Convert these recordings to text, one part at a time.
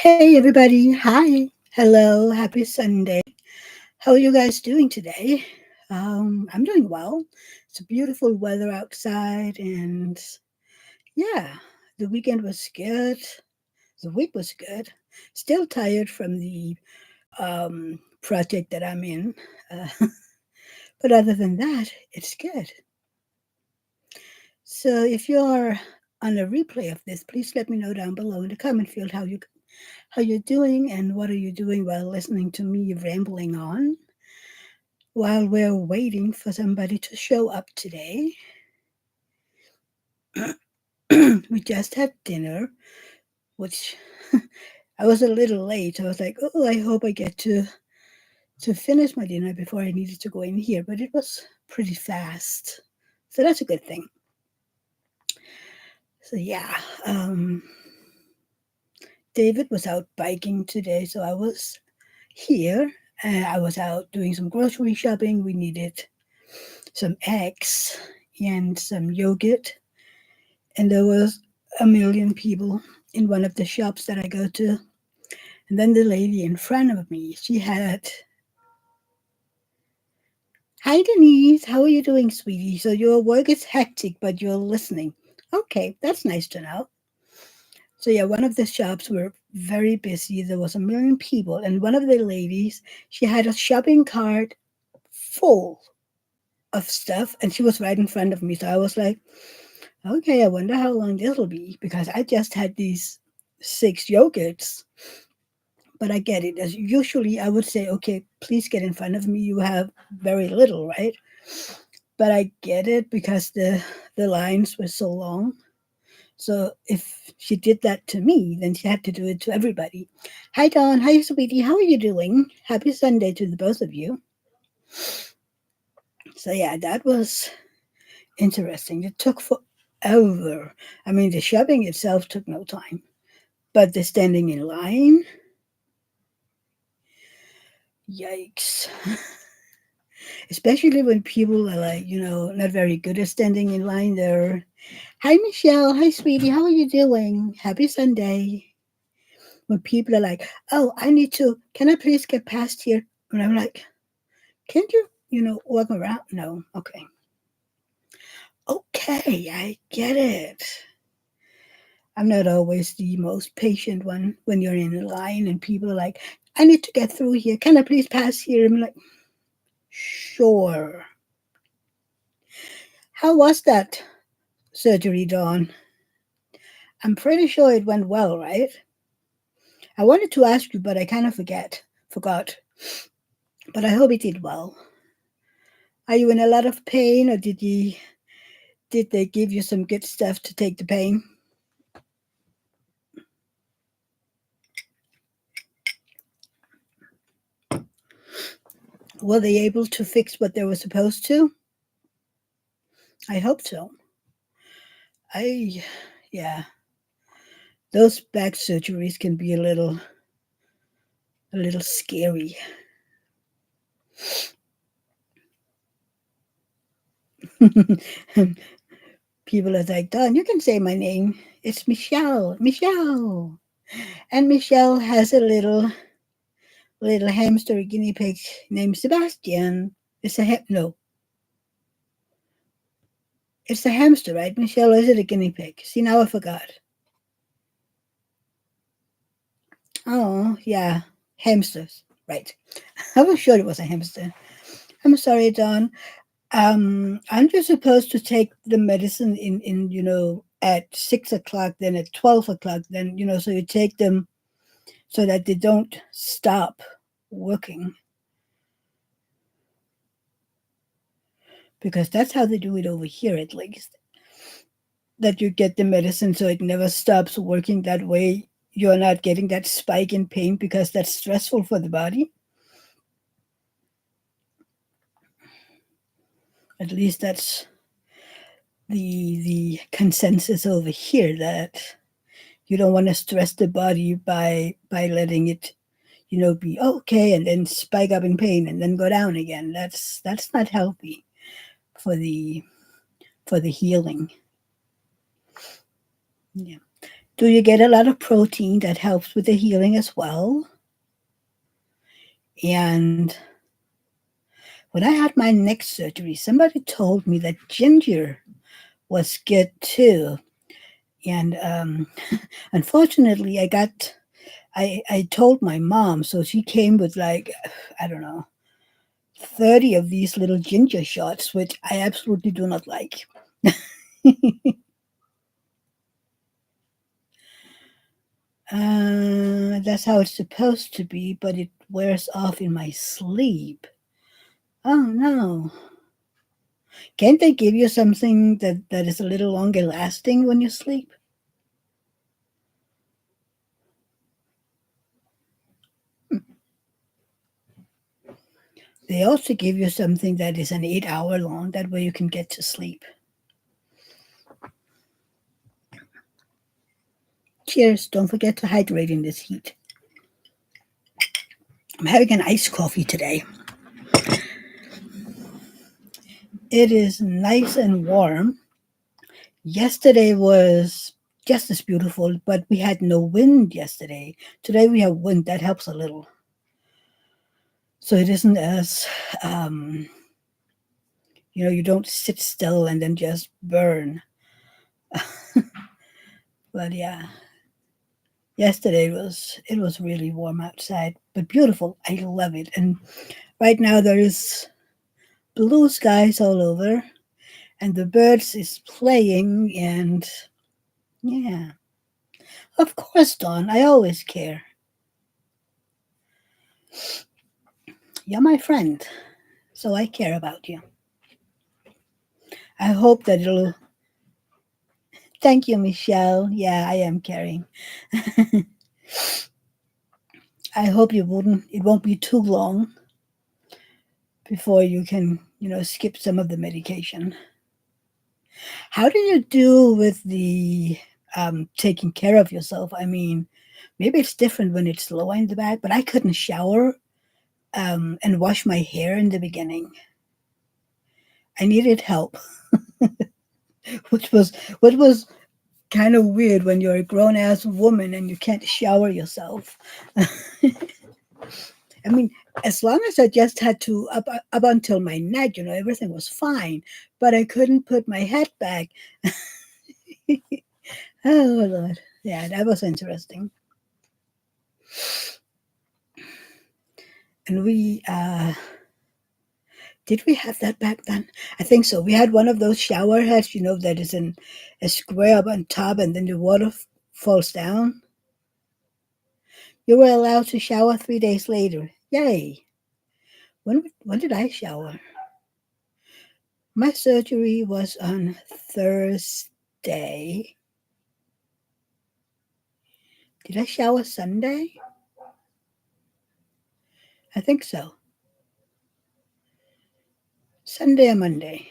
Hey everybody, hi, hello, happy Sunday. How are you guys doing today? I'm doing well. It's a beautiful weather outside, and yeah, the weekend was good. The week was good. Still tired from the project that I'm in, but other than that, it's good. So if you're on a replay of this, please let me know down below in the comment field how you're doing and what are you doing while listening to me rambling on while we're waiting for somebody to show up today. We just had dinner, which I was a little late. I was like, oh, I hope I get to finish my dinner before I needed to go in here, but it was pretty fast. So that's a good thing. So yeah, um, David was out biking today, so I was here. I was out doing some grocery shopping. We needed some eggs and some yogurt, and there was a million people in one of the shops that I go to. And then the lady in front of me, she had, "Hi Denise, how are you doing, sweetie? So your work is hectic, but you're listening." Okay, that's nice to know. So yeah, one of the shops were very busy. There was a million people, and one of the ladies, she had a shopping cart full of stuff, and she was right in front of me. So I was like, okay, I wonder how long this will be because I just had these six yogurts. But I get it. As usually, I would say, okay, please get in front of me. You have very little, right? But I get it because the lines were so long. So if she did that to me, then she had to do it to everybody. Hi, Dawn. Hi, sweetie. How are you doing? Happy Sunday to the both of you. So yeah, that was interesting. It took forever. I mean, the shopping itself took no time, but the standing in line, yikes. Especially when people are like, not very good at standing in line there. Hi, Michelle. Hi, sweetie. How are you doing? Happy Sunday. When people are like, oh, can I please get past here? And I'm like, can't you, walk around? No. Okay. Okay. I get it. I'm not always the most patient one when you're in a line and people are like, I need to get through here. Can I please pass here? I'm like, sure. How was that surgery, Dawn? I'm pretty sure it went well, right? I wanted to ask you, but I kind of forgot. But I hope it did well. Are you in a lot of pain, or did they give you some good stuff to take the pain? Were they able to fix what they were supposed to? I hope so. I, yeah, those back surgeries can be a little scary. People are like, Don, you can say my name. It's Michelle. Michelle. And Michelle has a little hamster guinea pig named Sebastian. No, it's a hamster, right, Michelle? Or is it a guinea pig? See, now I forgot. Oh, yeah, hamsters, right. I was sure it was a hamster. I'm sorry, Don. Aren't you supposed to take the medicine in at 6 o'clock, then at 12 o'clock, then, so you take them so that they don't stop working? Because that's how they do it over here, at least. That you get the medicine so it never stops working. That way, you're not getting that spike in pain because that's stressful for the body. At least that's the consensus over here, that you don't want to stress the body by letting it be okay and then spike up in pain and then go down again. That's not healthy for the healing. Yeah. Do you get a lot of protein that helps with the healing as well? And when I had my neck surgery, somebody told me that ginger was good too. And unfortunately, I told my mom, so she came with like, I don't know, 30 of these little ginger shots, which I absolutely do not like. That's how it's supposed to be, but it wears off in my sleep. Oh no. Can't they give you something that is a little longer lasting when you sleep? They also give you something that is an 8 hour long, that way you can get to sleep. Cheers, don't forget to hydrate in this heat. I'm having an iced coffee today. It is nice and warm. Yesterday was just as beautiful, but we had no wind yesterday. Today we have wind, that helps a little. So it isn't as, um, you don't sit still and then just burn. But yeah, yesterday it was really warm outside, but beautiful. I love it. And right now there is blue skies all over, and the birds is playing, and yeah, of course, Dawn. I always care. You're my friend, so I care about you. I hope that it'll. Thank you, Michelle. Yeah, I am caring. I hope it won't be too long before you can, skip some of the medication. How do you do with the taking care of yourself? I mean, maybe it's different when it's lower in the back, but I couldn't shower and wash my hair in the beginning. I needed help, which was kind of weird when you're a grown ass woman and you can't shower yourself. I mean, as long as I just had to up until my neck, everything was fine, but I couldn't put my head back. Oh Lord, yeah, that was interesting. And did we have that back then? I think so. We had one of those shower heads, that is in a square up on top, and then the water falls down. You were allowed to shower 3 days later. Yay! When did I shower? My surgery was on Thursday. Did I shower Sunday? I think so. Sunday or Monday,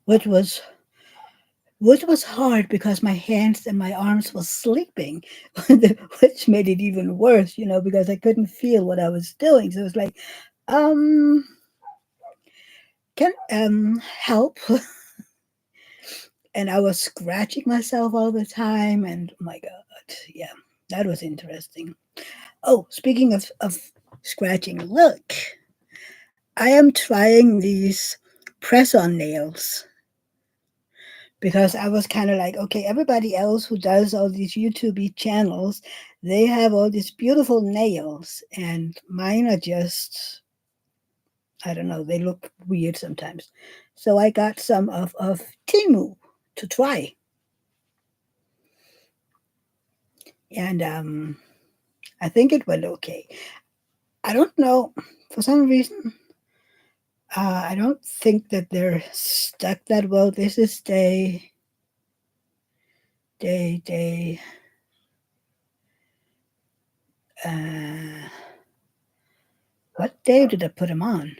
which was which was hard because my hands and my arms were sleeping, which made it even worse, because I couldn't feel what I was doing. So it was like, um, can help, and I was scratching myself all the time, and oh my God, yeah, that was interesting. Oh, speaking of scratching, look, I am trying these press-on nails because I was kind of like, okay, everybody else who does all these YouTube channels, they have all these beautiful nails, and mine are just, I don't know, they look weird sometimes. So I got some of Timu to try, and I think it went okay. I don't know, for some reason, I don't think that they're stuck that well. This is day. Uh, what day did I put them on?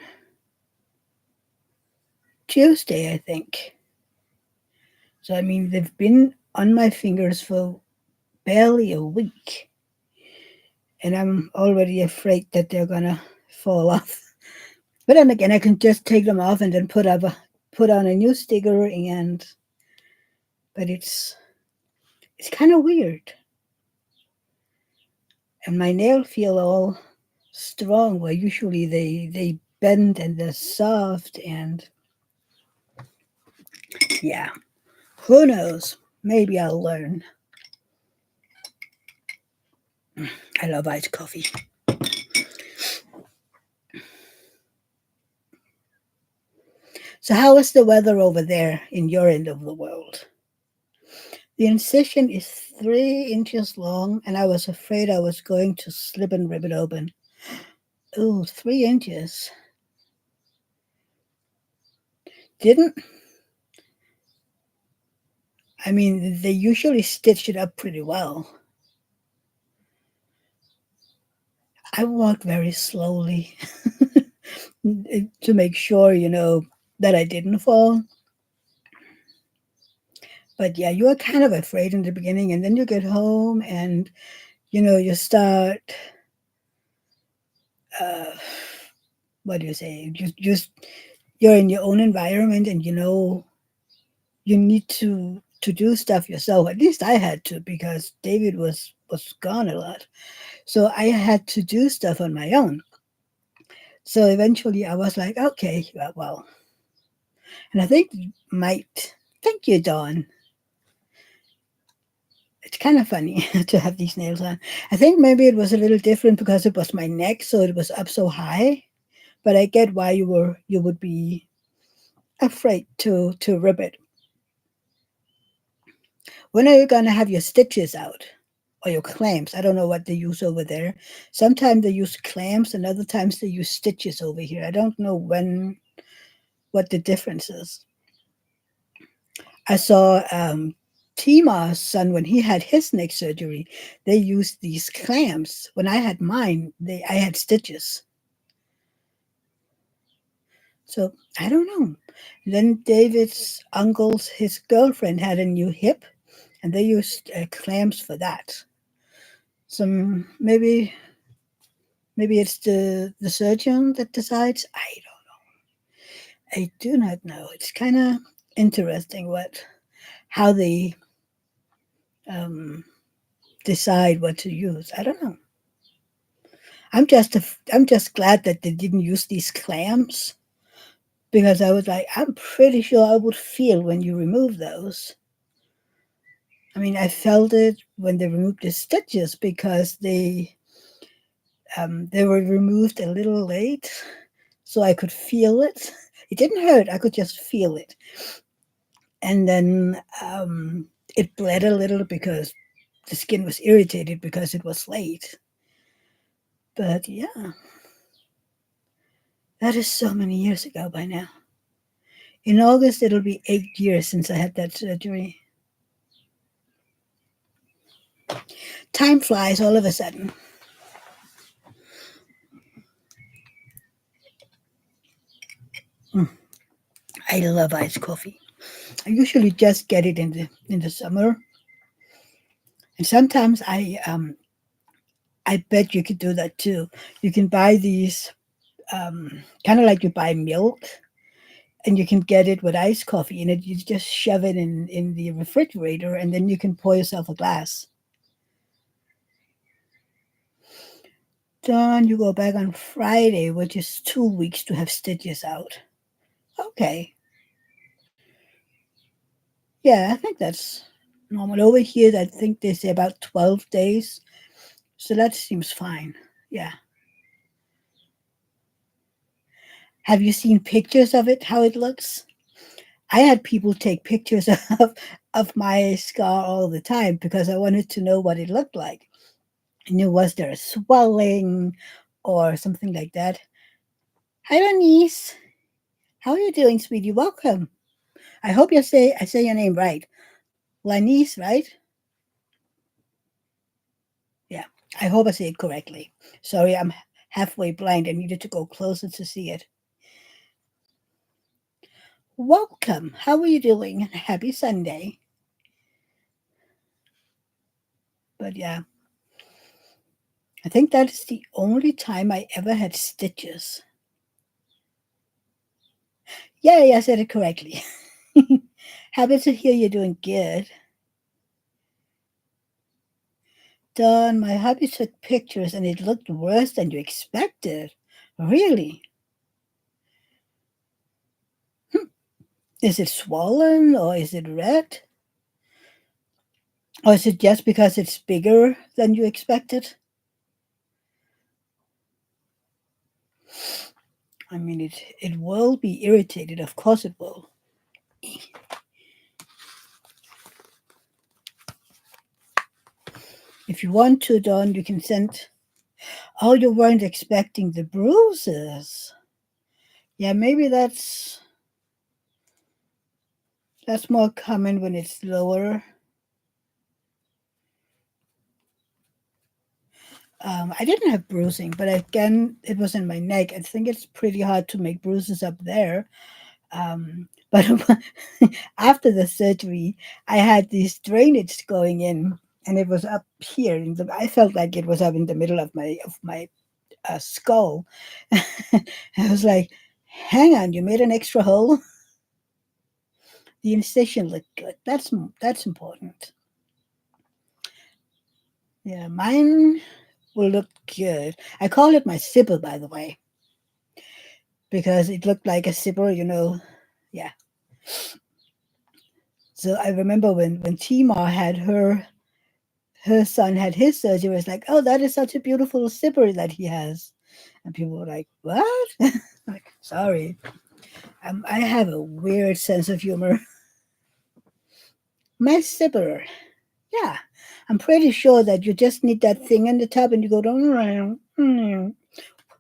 Tuesday, I think. So I mean, they've been on my fingers for barely a week, and I'm already afraid that they're gonna fall off. But then again, I can just take them off and then put on a new sticker, and but it's kind of weird. And my nail feel all strong, where usually they bend and they're soft. And yeah, who knows? Maybe I'll learn. I love iced coffee. So how is the weather over there in your end of the world? The incision is 3 inches long, and I was afraid I was going to slip and rip it open. Oh, 3 inches. Didn't, I mean, they usually stitch it up pretty well. I walked very slowly to make sure, that I didn't fall. But yeah, you are kind of afraid in the beginning, and then you get home and, you start, uh, what do you say? Just you're in your own environment, and you need to do stuff yourself. At least I had to, because David was gone a lot, so I had to do stuff on my own. So eventually I was like, okay, well, and I think you might. Thank you, Dawn. It's kind of funny to have these nails on. I think maybe it was a little different because it was my neck, so it was up so high. But I get why you would be afraid to rip it. When are you gonna have your stitches out? Or your clamps? I don't know what they use over there. Sometimes they use clamps and other times they use stitches over here. I don't know what the difference is. I saw Tima's son when he had his neck surgery. They used these clamps. When I had mine, I had stitches. So I don't know. Then David's uncle's his girlfriend had a new hip, and they used clamps for that. So maybe it's the surgeon that decides. I do not know. It's kind of interesting how they um, decide what to use. I don't know. I'm just glad that they didn't use these clamps, because I was like, I'm pretty sure I would feel when you remove those. I mean, I felt it when they removed the stitches, because they were removed a little late, so I could feel it. It didn't hurt. I could just feel it, and then it bled a little because the skin was irritated because it was late. But yeah, that is so many years ago by now. In August, it'll be 8 years since I had that surgery. Time flies all of a sudden. Mm, I love iced coffee. I usually just get it in the summer, and sometimes I bet you could do that too. You can buy these kind of like you buy milk, and you can get it with iced coffee in it. You just shove it in the refrigerator, and then you can pour yourself a glass. John, you go back on Friday, which is 2 weeks to have stitches out. Okay. Yeah, I think that's normal. Over here, I think they say about 12 days. So that seems fine. Yeah. Have you seen pictures of it, how it looks? I had people take pictures of my scar all the time because I wanted to know what it looked like. Was there a swelling or something like that? Hi, Bernice. How are you doing, sweetie? Welcome. I hope I say your name right. Lanice, right? Yeah. I hope I say it correctly. Sorry, I'm halfway blind. I needed to go closer to see it. Welcome. How are you doing? Happy Sunday. But yeah, I think that is the only time I ever had stitches. Yeah, I said it correctly. Happy to hear you're doing good. Don, my hubby took pictures and it looked worse than you expected. Really? Hmm. Is it swollen or is it red? Or is it just because it's bigger than you expected? I mean, it will be irritated. Of course it will. If you want to, Don, you can send. Oh, you weren't expecting the bruises. Yeah, maybe that's more common when it's lower. I didn't have bruising, but again, it was in my neck. I think it's pretty hard to make bruises up there. But after the surgery, I had this drainage going in, and it was up here. I felt like it was up in the middle of my skull. I was like, "Hang on, you made an extra hole." The incision looked good. That's important. Yeah, mine will look good. I call it my sipper, by the way, because it looked like a sipper. Yeah. So I remember when Timar had her son had his surgery. It was like, oh, that is such a beautiful sipper that he has, and people were like, what? Like, sorry, I have a weird sense of humor. My sipper. Yeah, I'm pretty sure that you just need that thing in the tub and you go down around.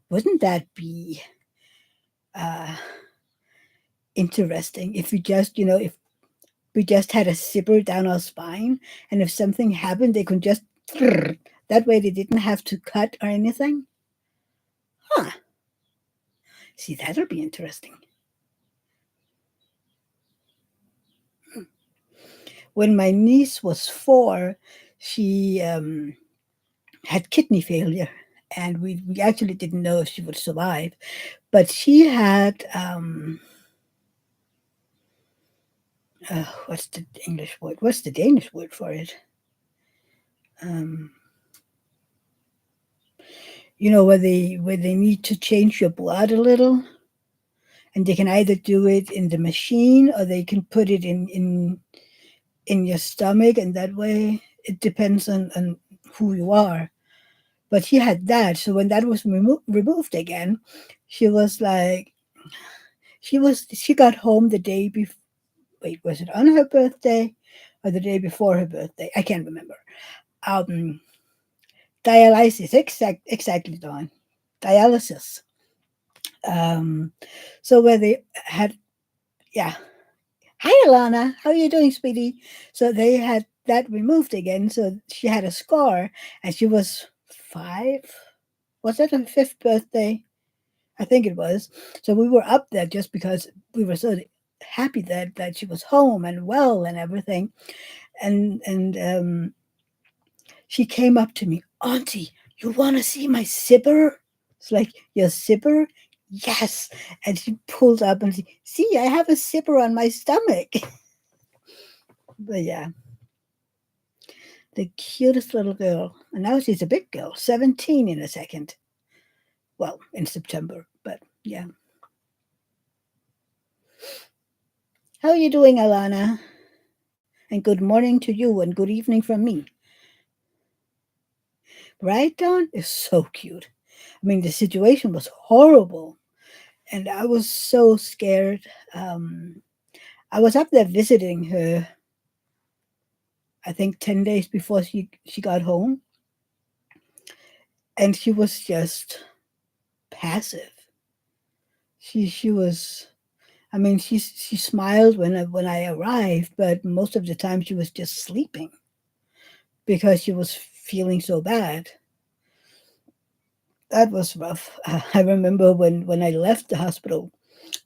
Wouldn't that be uh, interesting if if we just had a zipper down our spine and if something happened, they could just that way they didn't have to cut or anything? Huh. See, that'll be interesting. When my niece was 4, she had kidney failure. And we actually didn't know if she would survive. But she had what's the English word? What's the Danish word for it? Um, where they need to change your blood a little, and they can either do it in the machine or they can put it in your stomach, and that way it depends on who you are. But she had that, so when that was removed again, she was like, she got home the day before. Wait, was it on her birthday or the day before her birthday? I can't remember. Um, Dialysis, exactly, Dawn. Dialysis. Um, so where they had, yeah. Hi, Alana. How are you doing, sweetie? So they had that removed again. So she had a scar, and she was 5. Was that her 5th birthday? I think it was. So we were up there just because we were so happy that she was home and well and everything. And she came up to me, Auntie, you want to see my zipper? It's like, your zipper? Yes. And she pulled up and see, I have a zipper on my stomach. But yeah, the cutest little girl. And now she's a big girl, 17 in a second. Well, in September, but yeah. How are you doing, Alana? And good morning to you and good evening from me. Right, Dawn? It's so cute. I mean, the situation was horrible. And I was so scared. I was up there visiting her, I think 10 days before she got home. And she was just passive. She was, I mean, she smiled when I arrived, but most of the time she was just sleeping because she was feeling so bad. That was rough. I remember when I left the hospital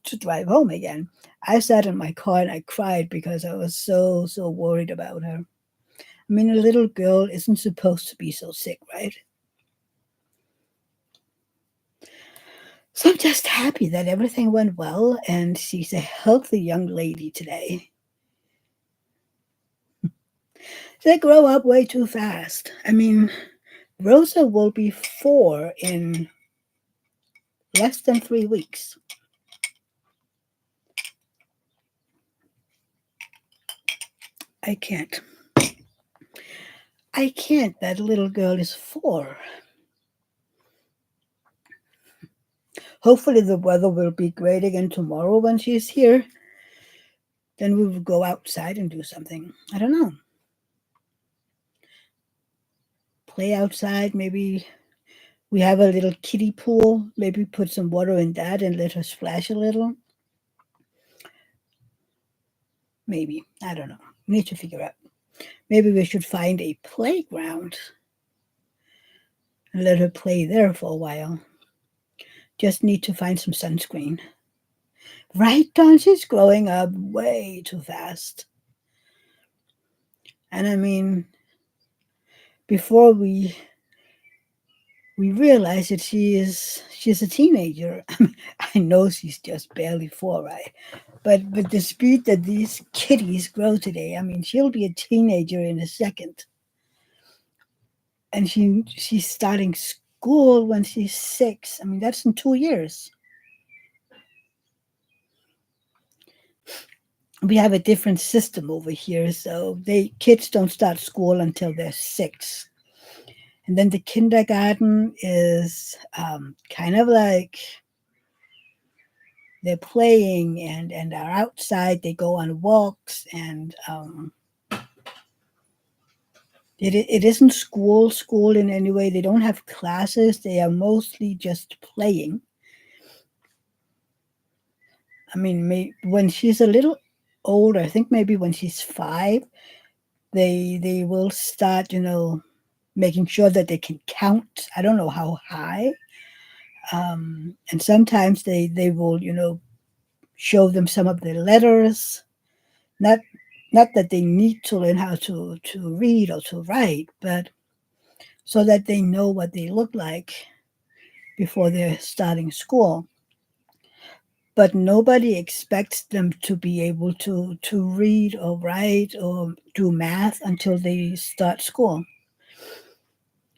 to drive home again, I sat in my car and I cried because I was so worried about her. I mean, a little girl isn't supposed to be so sick, right? So I'm just happy that everything went well and she's a healthy young lady today. They grow up way too fast. I mean, Rosa will be 4 in less than 3 weeks. I can't. I can't. That little girl is 4. Hopefully, the weather will be great again tomorrow when she's here. Then we will go outside and do something. I don't know. Play outside. Maybe we have a little kiddie pool. Maybe put some water in that and let her splash a little. Maybe. I don't know. We need to figure out. Maybe we should find a playground and let her play there for a while. Just need to find some sunscreen. Right, Don? She's growing up way too fast. And I mean, before we realize that she's a teenager. I know she's just barely 4, right? But the speed that these kitties grow today, I mean, she'll be a teenager in a second, and she's starting school when she's 6. I mean, that's in 2 years. We have a different system over here, so they kids don't start school until they're 6, and then the kindergarten is kind of like they're playing and are outside. They go on walks, and it isn't school in any way. They don't have classes. They are mostly just playing. I mean, when she's a little older, I think maybe when she's 5, they will start, making sure that they can count. I don't know how high. And sometimes they will, show them some of the letters. Not not that they need to learn how to read or to write, but so that they know what they look like before they're starting school. But nobody expects them to be able to read or write or do math until they start school.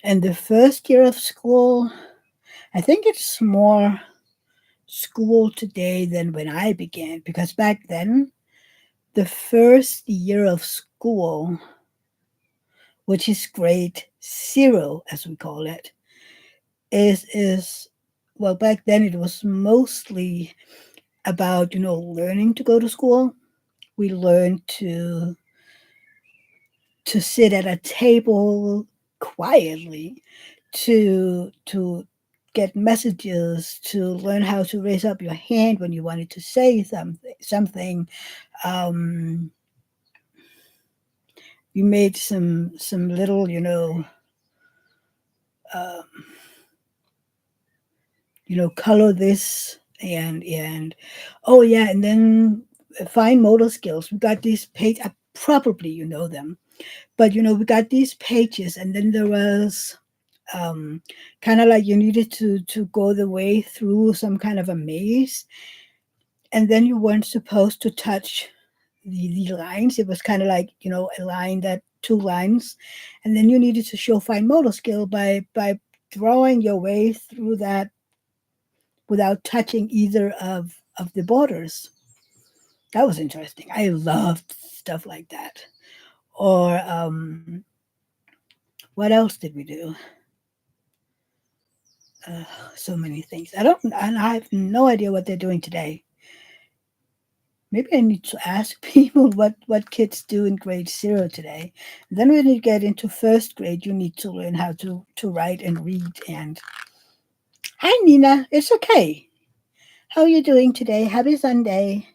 And the first year of school, I think it's more school today than when I began, because back then, the first year of school, which is grade 0, as we call it, is well, back then it was mostly about, learning to go to school. We learned to sit at a table quietly, to get messages, to learn how to raise up your hand when you wanted to say something. Um, you made some little, uh, color this and oh yeah, and then fine motor skills. We got these page. Probably you know them, but we got these pages, and then there was kind of like you needed to go the way through some kind of a maze, and then you weren't supposed to touch the lines. It was kind of like a line, that 2 lines, and then you needed to show fine motor skill by drawing your way through that without touching either of the borders. That was interesting. I loved stuff like that. Or what else did we do? Uh, so many things. I don't, and I have no idea what they're doing today. Maybe I need to ask people what kids do in grade 0 today. And then when you get into first grade, you need to learn how to write and read. And hi, Nina. It's okay. How are you doing today? Happy Sunday.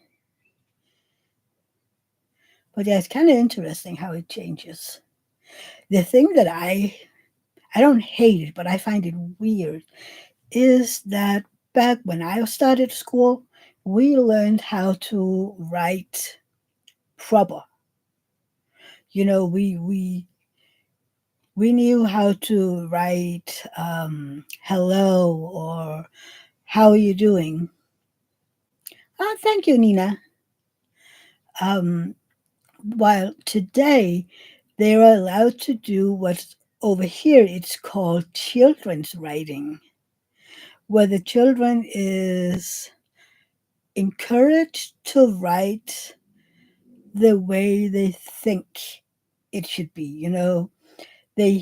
But yeah, it's kind of interesting how it changes. The thing that I don't hate it, but I find it weird is that back when I started school, we learned how to write proper. We knew how to write hello or how are you doing. Oh, thank you, Nina. Um, while today They are allowed to do what's over here it's called children's writing, where the children is encouraged to write the way they think it should be. They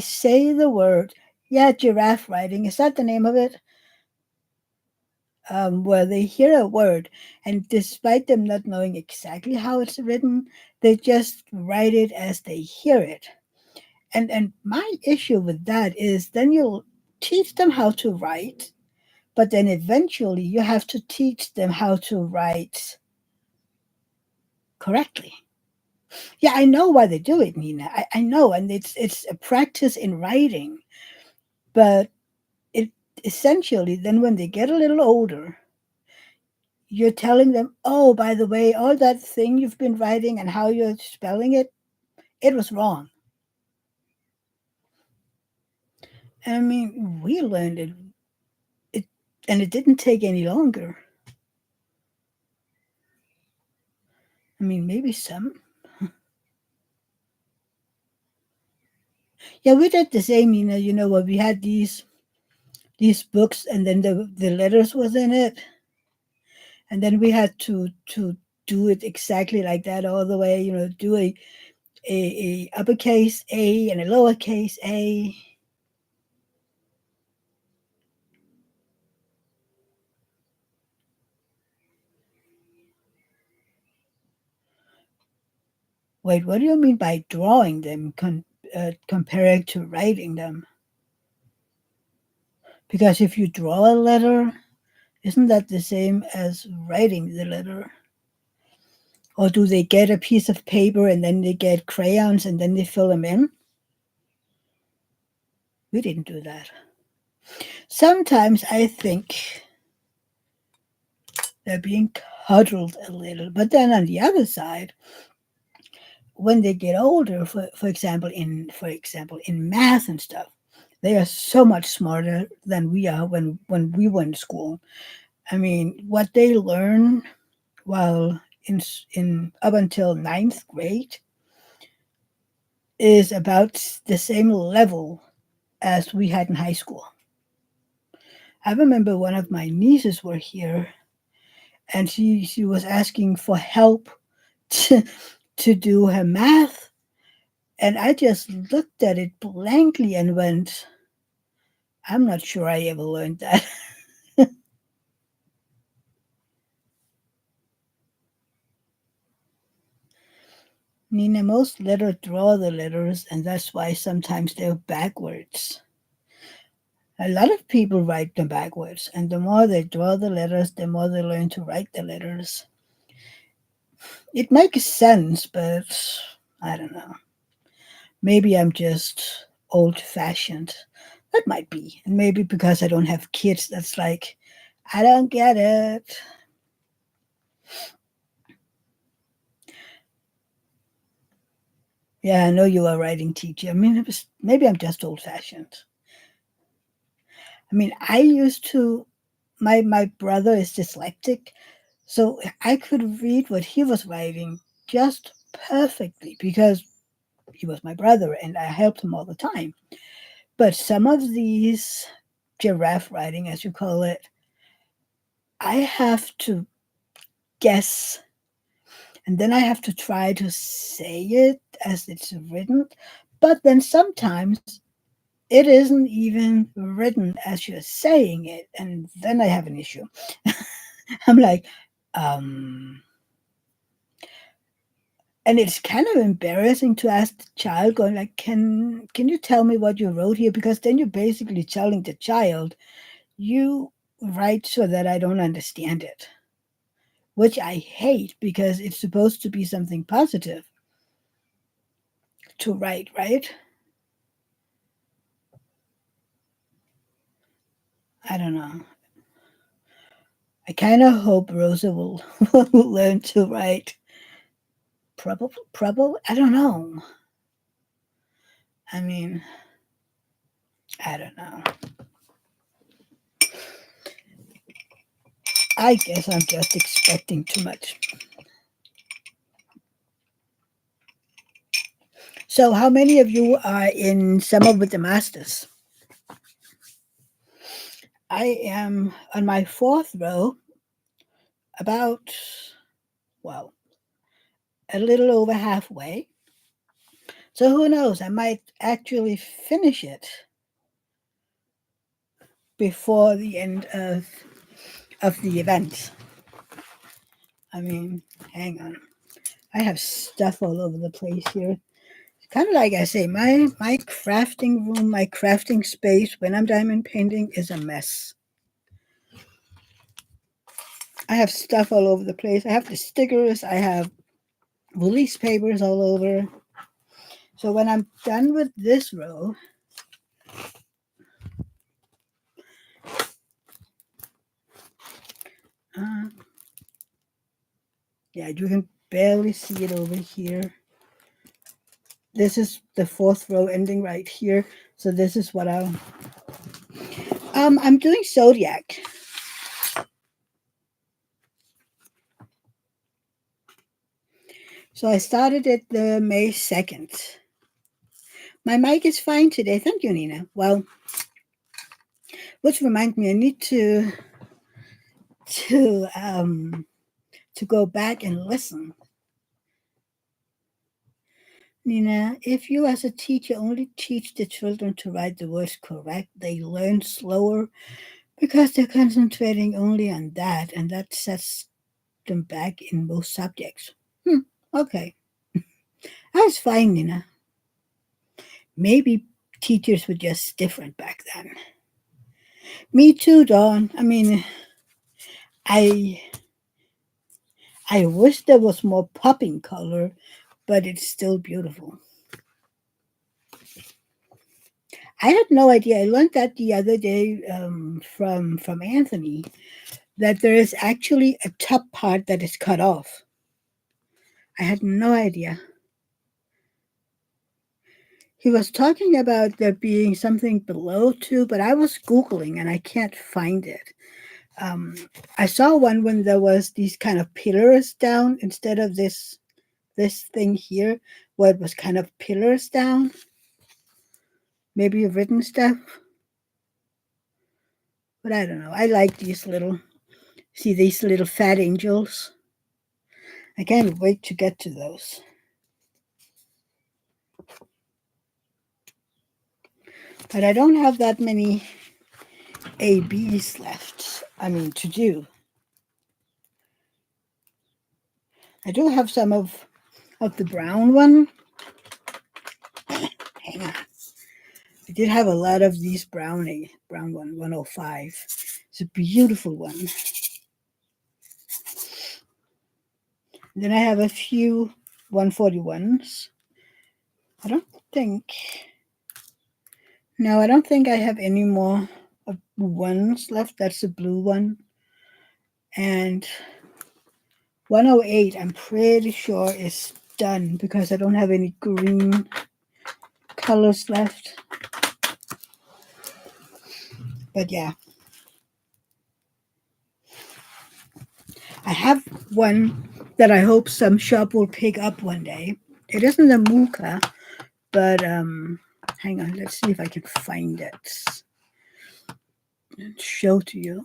say the word. Yeah, giraffe writing, is that the name of it? Where they hear a word, and despite them not knowing exactly how it's written, they just write it as they hear it. And my issue with that is then you'll teach them how to write, but then eventually you have to teach them how to write correctly. Yeah, I know why they do it, Nina. I know, and it's a practice in writing, but it essentially then when they get a little older, you're telling them, oh, by the way, all that thing you've been writing and how you're spelling it, it was wrong. And I mean, we learned it, and it didn't take any longer. I mean, maybe some. Yeah, we did the same. Where we had these books, and then the letters was in it, and then we had to do it exactly like that all the way. Do a uppercase A and a lowercase a. Wait, what do you mean by drawing them compared to writing them? Because if you draw a letter, isn't that the same as writing the letter? Or do they get a piece of paper and then they get crayons and then they fill them in? We didn't do that. Sometimes I think they're being coddled a little. But then on the other side, when they get older, for example in math and stuff, they are so much smarter than we are when we went to school. I mean, what they learn while in up until ninth grade is about the same level as we had in high school. I remember one of my nieces were here, and she was asking for help to, to do her math, and I just looked at it blankly and went, I'm not sure I ever learned that. Nina, most letters draw the letters, and that's why sometimes they're backwards. A lot of people write them backwards, and the more they draw the letters, the more they learn to write the letters. It makes sense, but I don't know. Maybe I'm just old fashioned. That might be. And maybe because I don't have kids, that's like, I don't get it. Yeah, I know you are a writing teacher. I mean, maybe I'm just old fashioned. I mean, I used to, my brother is dyslexic, so I could read what he was writing just perfectly because he was my brother and I helped him all the time. But some of these giraffe writing, as you call it, I have to guess and then I have to try to say it as it's written. But then sometimes it isn't even written as you're saying it, and then I have an issue. I'm like, um, and it's kind of embarrassing to ask the child, going like, "Can you tell me what you wrote here?" Because then you're basically telling the child, "You write so that I don't understand it," which I hate because it's supposed to be something positive to write, right? I don't know. I kind of hope Rosa will, will learn to write. Probably. I don't know. I mean, I don't know. I guess I'm just expecting too much. So, how many of you are in Summer with the Masters? I am on my fourth row, about, well, a little over halfway. So, who knows? I might actually finish it before the end of the event. I mean, hang on. I have stuff all over the place here. Kind of like I say, my crafting room, my crafting space when I'm diamond painting is a mess. I have stuff all over the place. I have the stickers. I have release papers all over. So when I'm done with this row, uh, yeah, you can barely see it over here. This is the fourth row ending right here. So this is what I'm doing zodiac. So I started it the May 2nd. My mic is fine today. Thank you, Nina. Well, which reminds me, I need to um to go back and listen. Nina, if you as a teacher only teach the children to write the words correct, they learn slower because they're concentrating only on that, and that sets them back in most subjects. Okay. That's fine, Nina. Maybe teachers were just different back then. Me too, Dawn. I mean, I I wish there was more popping color, but it's still beautiful. I had no idea. I learned that the other day from Anthony that there is actually a top part that is cut off. I had no idea. He was talking about there being something below too, but I was googling and I can't find it. Um, I saw one when there was these kind of pillars down instead of this thing here, where it was kind of pillars down. Maybe written stuff, but I don't know. I like these little see these little fat angels. I can't wait to get to those. But I don't have that many ABs left. I mean, to do. I do have some of the brown one. Hang on. I did have a lot of these brown one, 105. It's a beautiful one. Then I have a few 141s. I don't think, no, I don't think I have any more of ones left. That's the blue one. And 108, I'm pretty sure is done because I don't have any green colors left. But yeah, I have one that I hope some shop will pick up one day. It isn't a Muka, but hang on, let's see if I can find it and show to you.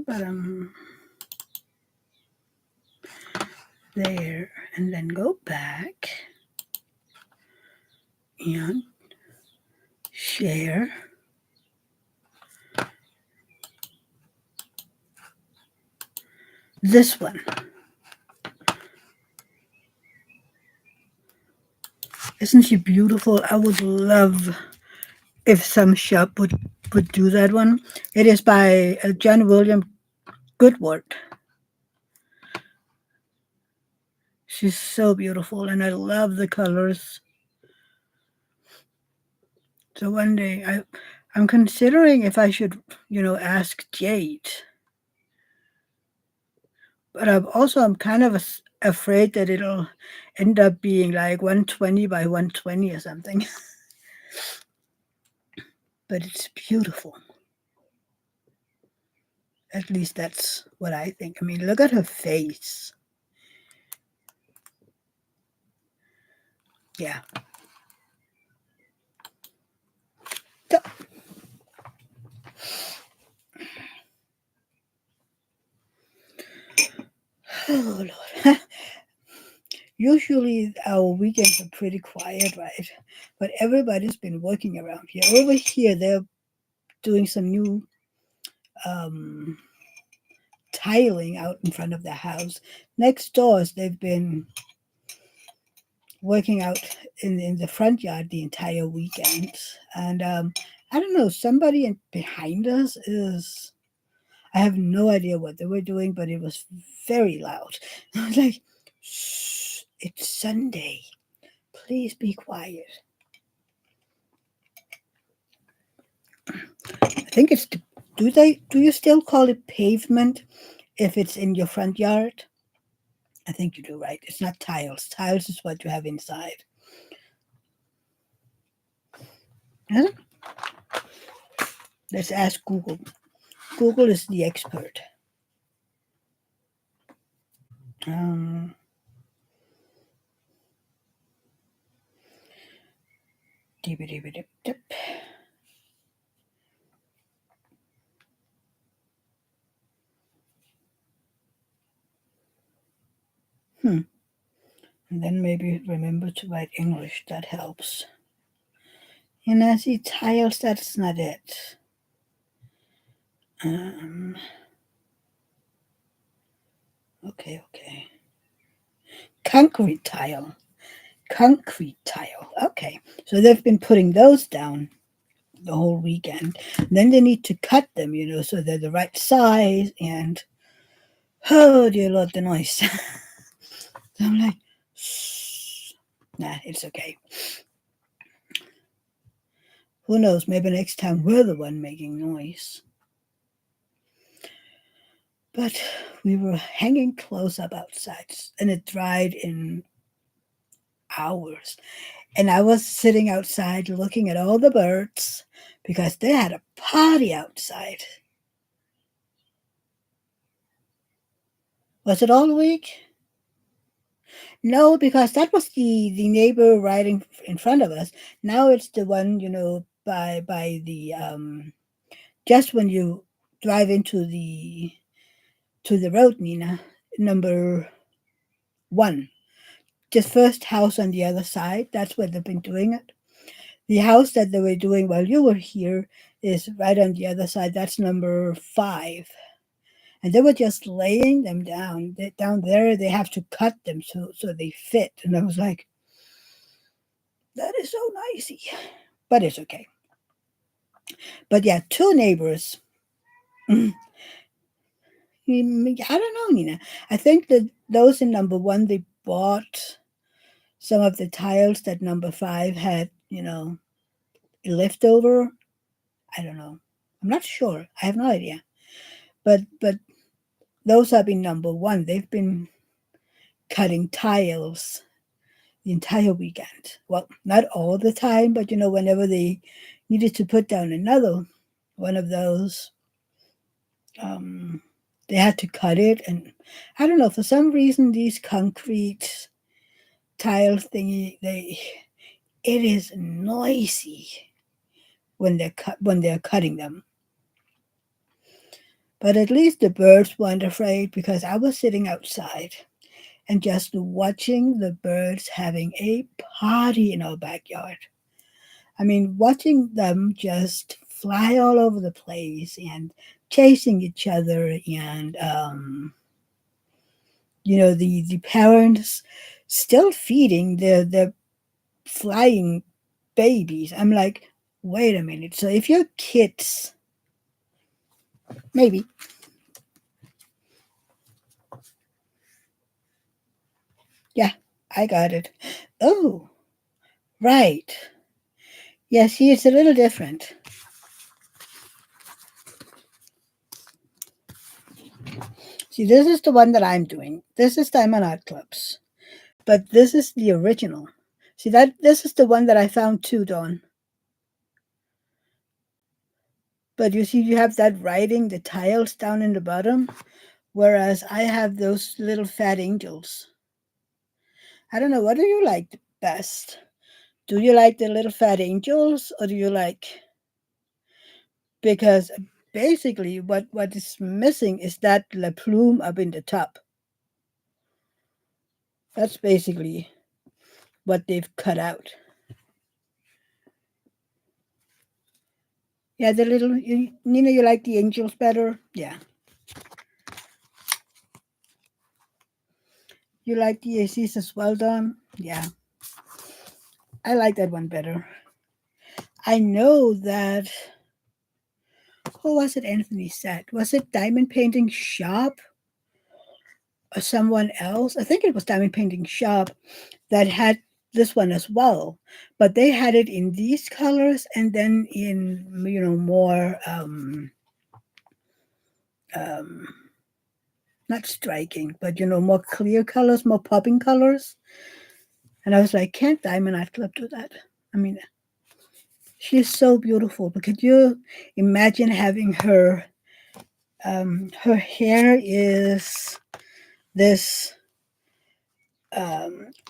But there, and then go back and share. This one. Isn't she beautiful? I would love if some shop would do that one. It is by John William Goodward. She's so beautiful, and I love the colors. So one day, I'm considering if I should, ask Jade. But I'm kind of afraid that it'll end up being like 120 by 120 or something. But it's beautiful. At least that's what I think. I mean, look at her face. Yeah. So, oh Lord. Usually our weekends are pretty quiet, right? But everybody's been working around here. Over here, they're doing some new um, tiling out in front of the house. Next doors, they've been working out in the front yard the entire weekend. And I don't know, somebody behind us is. I have no idea what they were doing, but it was very loud. I was like, shh, it's Sunday. Please be quiet. I think it's do you still call it pavement if it's in your front yard? I think you do, right? It's not tiles. Tiles is what you have inside. Huh? Let's ask Google. Google is the expert. Um, dip. Hmm. And then maybe remember to write English. That helps. And I see tiles. That's not it. Um, okay. Concrete tile. Concrete tile. Okay. So they've been putting those down the whole weekend. And then they need to cut them, so they're the right size. And oh dear Lord, the noise. So I'm like, shh. Nah, it's okay. Who knows? Maybe next time we're the one making noise. But we were hanging clothes up outside, and it dried in hours. And I was sitting outside looking at all the birds because they had a party outside. Was it all week? No, because that was the neighbor riding in front of us. Now it's the one, by the just when you drive into the to the road, Nina, number 1. Just first house on the other side. That's where they've been doing it. The house that they were doing while you were here is right on the other side. That's number 5. And they were just laying them down. Down there, they have to cut them so they fit. And I was like, that is so nicey. But it's okay. But yeah, 2 neighbors. I don't know, Nina. I think that those in number 1, they bought some of the tiles that number 5 had, left over. I don't know. I'm not sure. I have no idea. But those have been number 1. They've been cutting tiles the entire weekend. Well, not all the time, but whenever they needed to put down another one of those, um, they had to cut it. And I don't know, for some reason, these concrete tile thingy, it is noisy when they're cutting them. But at least the birds weren't afraid because I was sitting outside and just watching the birds having a party in our backyard. I mean, watching them just fly all over the place and chasing each other, and the parents still feeding the flying babies. I'm like, wait a minute. So if your kids, maybe, yeah, I got it. Oh, right. Yeah, see, it's a little different. See, this is the one that I'm doing. This is Diamond Art Clubs. But this is the original. See that this is the one that I found too, Dawn. But you see, you have that writing, the tiles down in the bottom, whereas I have those little fat angels. I don't know, what do you like best? Do you like the little fat angels, or do you like, because basically what is missing is that la plume up in the top. That's basically what they've cut out. Yeah, the little Nina, you like the angels better? Yeah, you like the ACs as well, Don? Yeah, I like that one better. I know that. Who was it? Anthony said. Was it Diamond Painting Shop or someone else? I think it was Diamond Painting Shop that had this one as well, but they had it in these colors and then in more um not striking, but more clear colors, more popping colors. And I was like, can't Diamond Art Club do that? I mean, she's so beautiful. But could you imagine having her? Her hair is this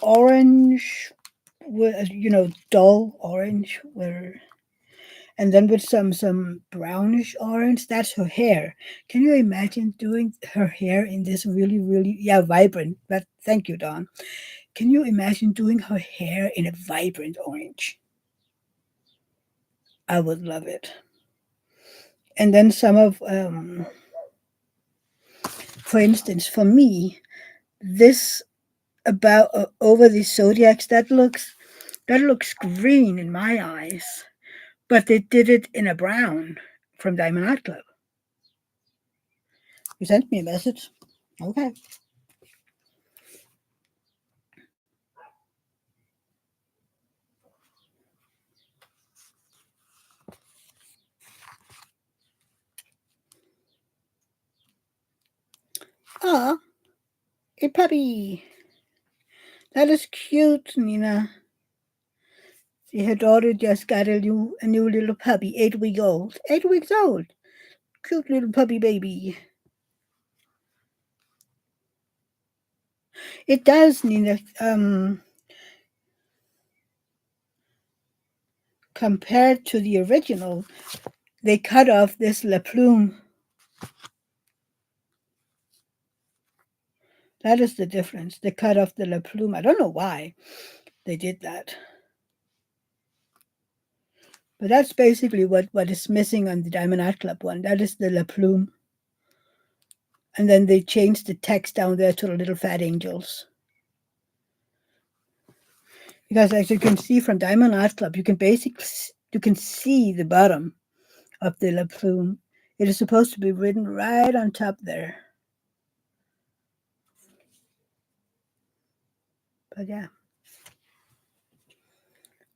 orange, dull orange, where and then with some brownish orange. That's her hair. Can you imagine doing her hair in this really, really, yeah, vibrant? But thank you, Dawn. Can you imagine doing her hair in a vibrant orange? I would love it. And then some of, for instance, for me, this about over the zodiacs, that looks green in my eyes, but they did it in a brown from Diamond Art Club. You sent me a message. Okay. Ah, a puppy. That is cute, Nina. See, her daughter just got a new little puppy, 8 weeks old. 8 weeks old. Cute little puppy baby. It does, Nina. Compared to the original, they cut off this la plume. That is the difference. They cut off the la plume. I don't know why they did that. But that's basically what is missing on the Diamond Art Club one. That is the la plume. And then they changed the text down there to the little fat angels. Because as you can see from Diamond Art Club, you can see the bottom of the la plume. It is supposed to be written right on top there. But yeah.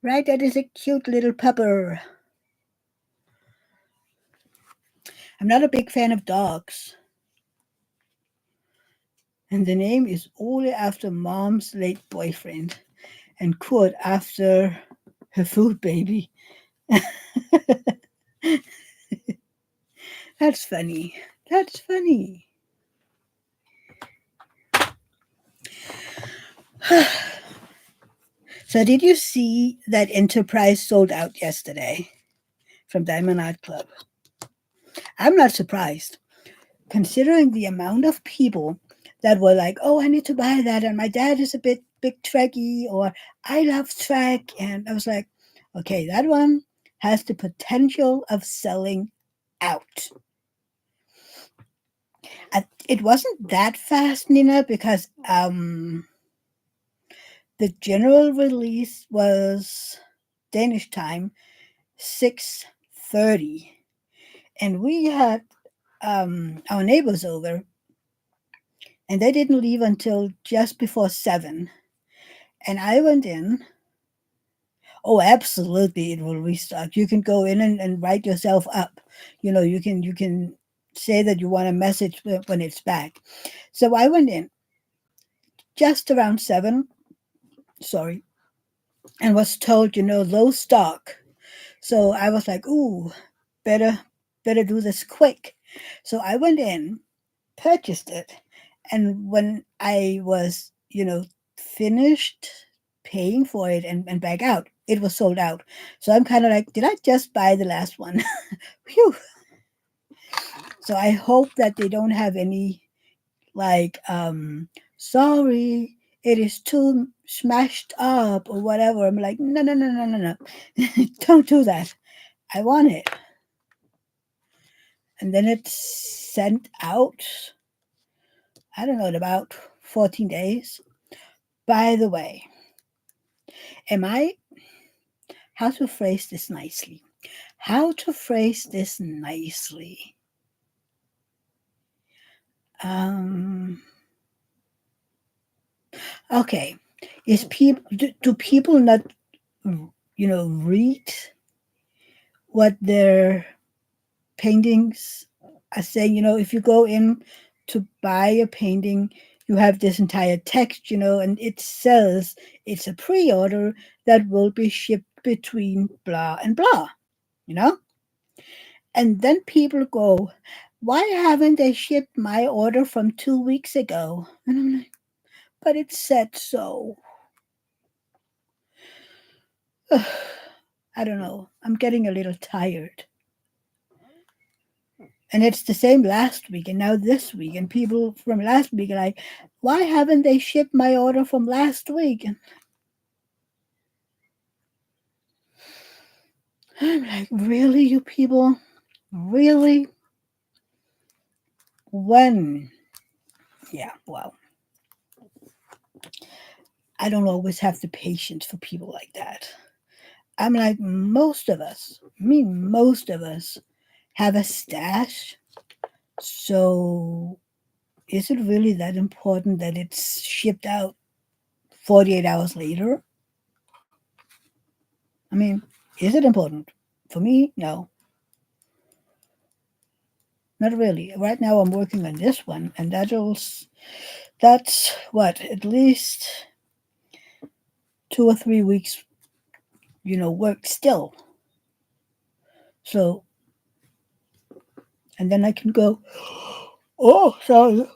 Right, that is a cute little pupper. I'm not a big fan of dogs. And the name is Ole after mom's late boyfriend, and Kurt after her food baby. That's funny. That's funny. So, did you see that Enterprise sold out yesterday from Diamond Art Club? I'm not surprised, considering the amount of people that were like, "Oh, I need to buy that," and my dad is a big Trekkie, or I love Trek, and I was like, "Okay, that one has the potential of selling out." It wasn't that fast, Nina, because the general release was Danish time 6:30, and we had our neighbors over, and they didn't leave until just before 7. And I went in. Oh, absolutely, it will restock. You can go in and write yourself up. You can say that you want a message when it's back. So I went in just around 7. Sorry, and was told, low stock. So I was like, ooh, better do this quick. So I went in, purchased it, and when I was, finished paying for it and back out, it was sold out. So I'm kind of like, did I just buy the last one? Phew. So I hope that they don't have any like, sorry, it is too smashed up or whatever. I'm like, no, no, no, no, no, no. Don't do that. I want it. And then it's sent out, I don't know, in about 14 days. By the way, am I, how to phrase this nicely? How to phrase this nicely? Um, okay. Is people, do people not, read what their paintings are saying? If you go in to buy a painting, you have this entire text, and it says it's a pre-order that will be shipped between blah and blah, you know? And then people go, why haven't they shipped my order from 2 weeks ago? And I'm like, but it said so. I don't know. I'm getting a little tired. And it's the same last week and now this week. And people from last week are like, why haven't they shipped my order from last week? And I'm like, really, you people? Really? When? Yeah, well, I don't always have the patience for people like that. I'm like, most of us, most of us have a stash. So is it really that important that it's shipped out 48 hours later? I mean, is it important? For me, no, not really. Right now, I'm working on this one, and that's what, at least 2 or 3 weeks, work still. So, and then I can go, oh, sorry,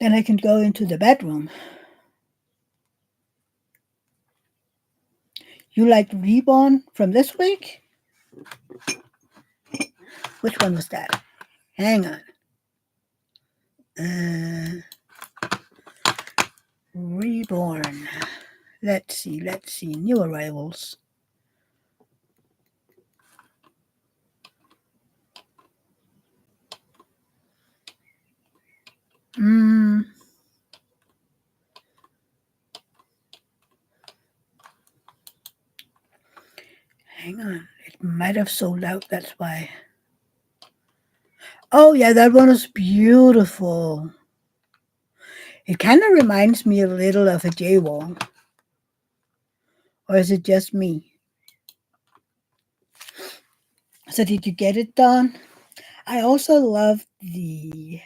then I can go into the bedroom. You like Reborn from this week? Which one was that? Hang on. Uh, Reborn. Let's see. New arrivals. Mm, hang on. It might have sold out, that's why. Oh, yeah, that one is beautiful. It kind of reminds me a little of a J-Wall. Or is it just me? So did you get it done? I also love the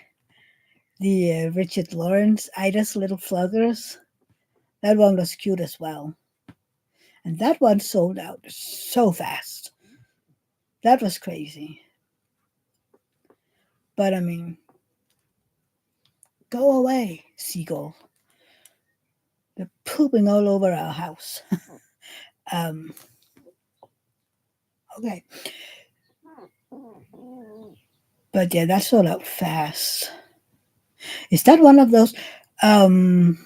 Richard Lawrence Ida's Little Fluggers. That one was cute as well. And that one sold out so fast. That was crazy. But I mean, go away, seagull. They're pooping all over our house. um, okay. But yeah, that sold out fast. Is that one of those? Um,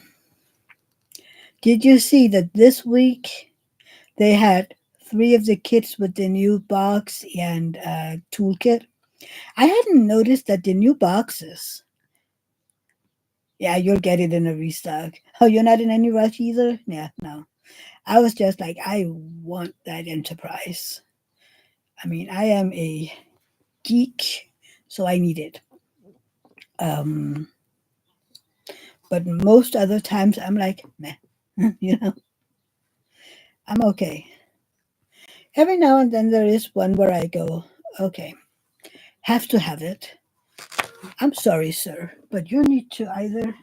did you see that this week they had three of the kits with the new box and toolkit? I hadn't noticed that the new boxes. Yeah, you'll get it in a restock. Oh, you're not in any rush either? Yeah, no. I was just like, I want that Enterprise. I mean, I am a geek, so I need it. Um, but most other times I'm like, meh, I'm okay. Every now and then there is one where I go, okay, have to have it. I'm sorry, sir, but you need to either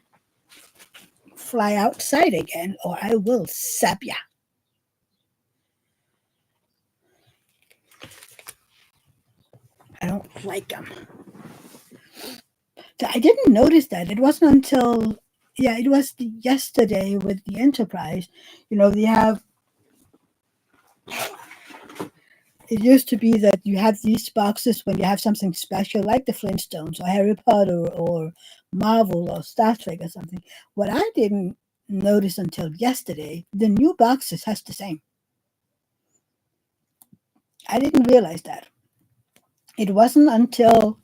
fly outside again or I will zap ya. I don't like them. I didn't notice that. It wasn't until, yeah, it was yesterday with the Enterprise. They have It used to be that you have these boxes when you have something special like the Flintstones or Harry Potter or Marvel or Star Trek or something. What I didn't notice until yesterday, the new boxes has the same. I didn't realize that. It wasn't until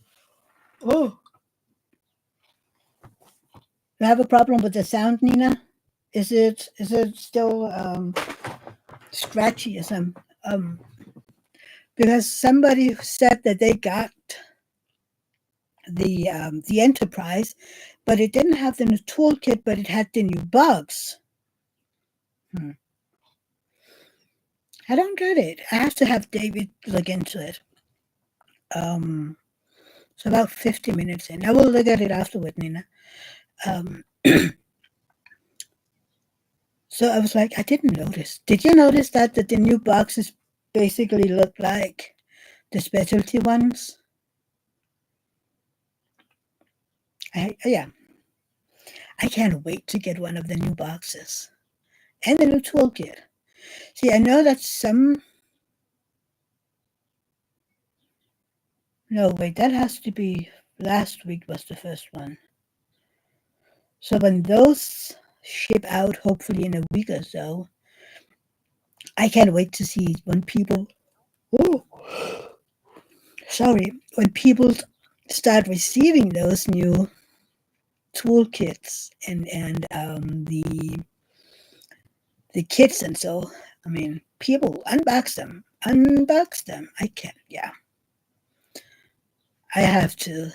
oh, you have a problem with the sound, Nina? Is it still scratchy or something? Because somebody said that they got the Enterprise, but it didn't have the new toolkit, but it had the new bugs. Hmm. I don't get it. I have to have David look into it. Um, it's about 50 minutes in. I will look at it afterward, Nina. Um, so I was like, I didn't notice. Did you notice that the new boxes basically look like the specialty ones? Yeah, I can't wait to get one of the new boxes and the new toolkit. See, I know that some. No, wait, that has to be last week was the first one. So when those ship out, hopefully in a week or so, I can't wait to see when people. Oh, sorry, when people start receiving those new toolkits and the kits and so. I mean, people unbox them. I can't. Yeah, I have to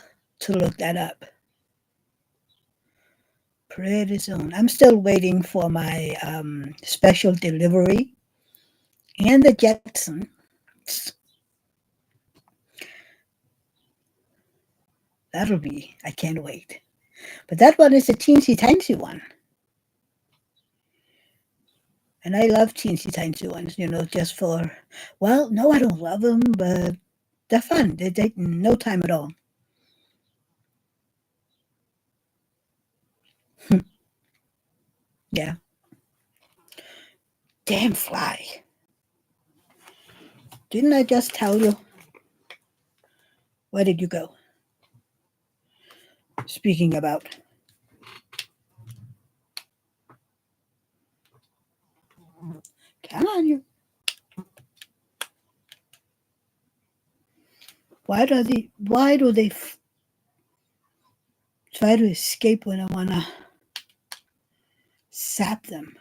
look that up pretty soon. I'm still waiting for my special delivery and the Jetson. That'll be. I can't wait. But that one is a teensy tiny one. And I love teensy tiny ones, just for, well, no, I don't love them, but they're fun. They take no time at all. Yeah. Damn fly. Didn't I just tell you? Where did you go? Speaking about. Come on, you. Why do they try to escape when I want to zap them?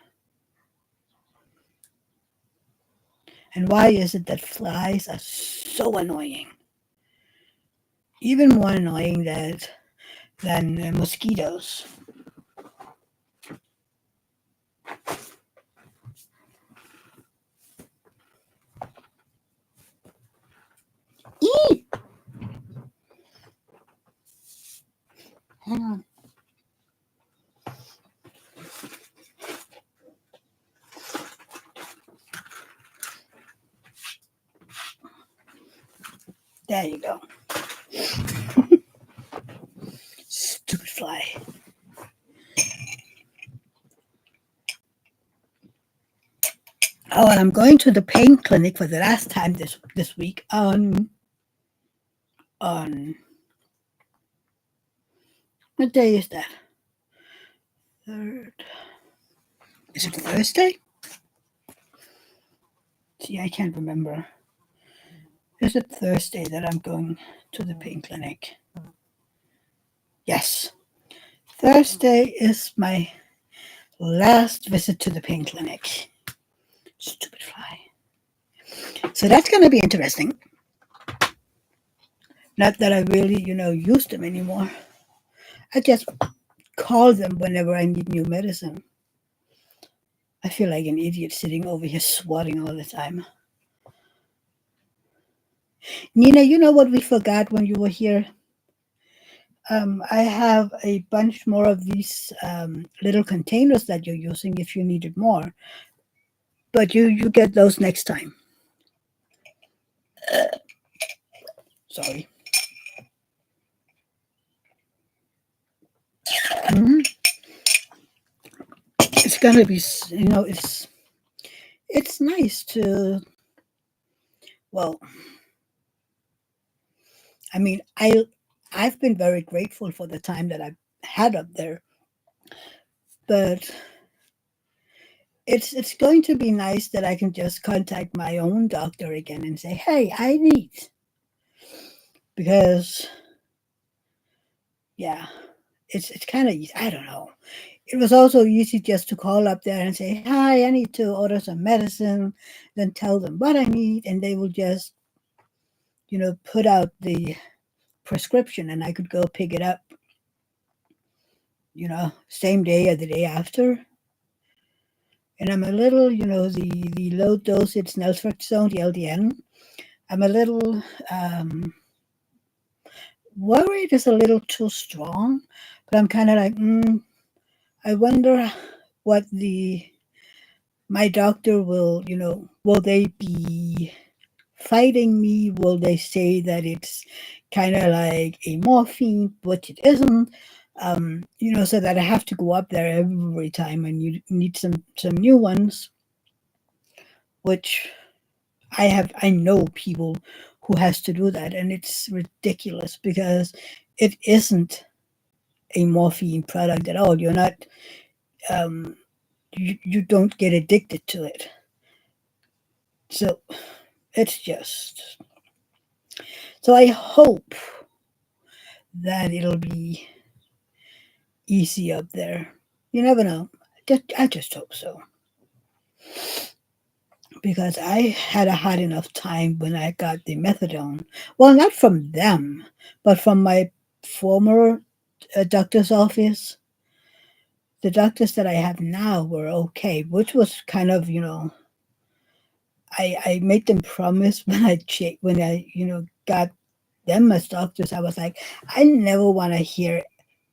And why is it that flies are so annoying? Even more annoying than mosquitoes. Eee! Hang on. There you go. Stupid fly. Oh, and I'm going to the pain clinic for the last time this week on what day is that? Third. Is it Thursday? See, I can't remember. Is it Thursday that I'm going to the pain clinic? Yes. Thursday is my last visit to the pain clinic. Stupid fly. So that's going to be interesting. Not that I really, use them anymore. I just call them whenever I need new medicine. I feel like an idiot sitting over here swatting all the time. Nina, you know what we forgot when you were here? I have a bunch more of these little containers that you're using if you needed more. But you get those next time. Sorry. Mhm. It's gonna be, it's nice Well, I mean, I've been very grateful for the time that I've had up there, but it's going to be nice that I can just contact my own doctor again and say, "Hey, I need," because yeah, it's kind of easy. I don't know. It was also easy just to call up there and say, "Hi, I need to order some medicine," then tell them what I need, and they will just put out the prescription, and I could go pick it up, same day or the day after. And I'm a little, the low dosage naltrexone, the LDN. I'm a little worried it's a little too strong, but I'm kind of like, I wonder what the my doctor will, will they be fighting me? Will they say that it's kind of like a morphine, which it isn't? So that I have to go up there every time and you need some new ones, which I know people who has to do that, and it's ridiculous because it isn't a morphine product at all. You're not um, you don't get addicted to it. So it's just so I hope that it'll be easy up there. You never know. I just hope so because I had a hard enough time when I got the methadone. Well, not from them, but from my former doctor's office. The doctors that I have now were okay, which was kind of I made them promise when I got them as doctors. I was like, I never want to hear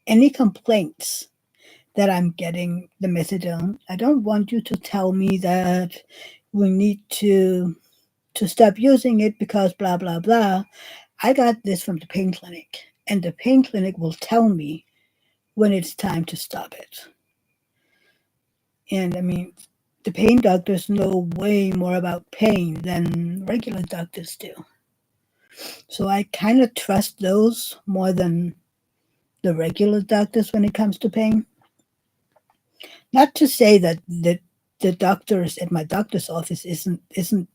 any complaints that I'm getting the methadone. I don't want you to tell me that we need to stop using it because blah blah blah. I got this from the pain clinic, and the pain clinic will tell me when it's time to stop it. And I mean, the pain doctors know way more about pain than regular doctors do. So I kind of trust those more than the regular doctors when it comes to pain. Not to say that the doctors at my doctor's office isn't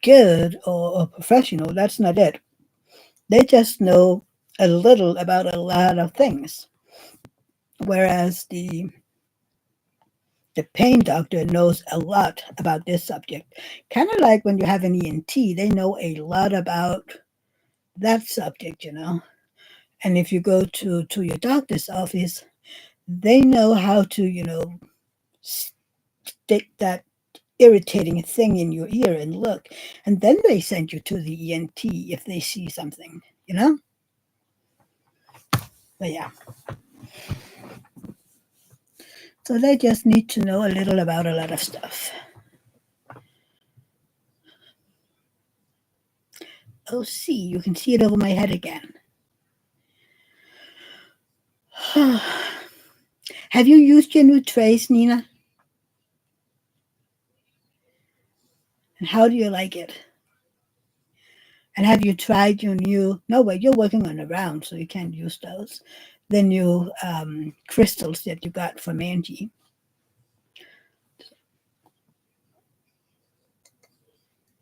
good or professional. That's not it. They just know a little about a lot of things, whereas the pain doctor knows a lot about this subject. Kind of like when you have an ENT, they know a lot about that subject. And if you go to your doctor's office, they know how to, stick that irritating thing in your ear and look. And then they send you to the ENT if they see something. But yeah, so they just need to know a little about a lot of stuff. Oh, see, you can see it over my head again. Have you used your new trays, Nina? And how do you like it? And have you tried your new? No, wait, you're working on a round, so you can't use those. The new crystals that you got from Angie.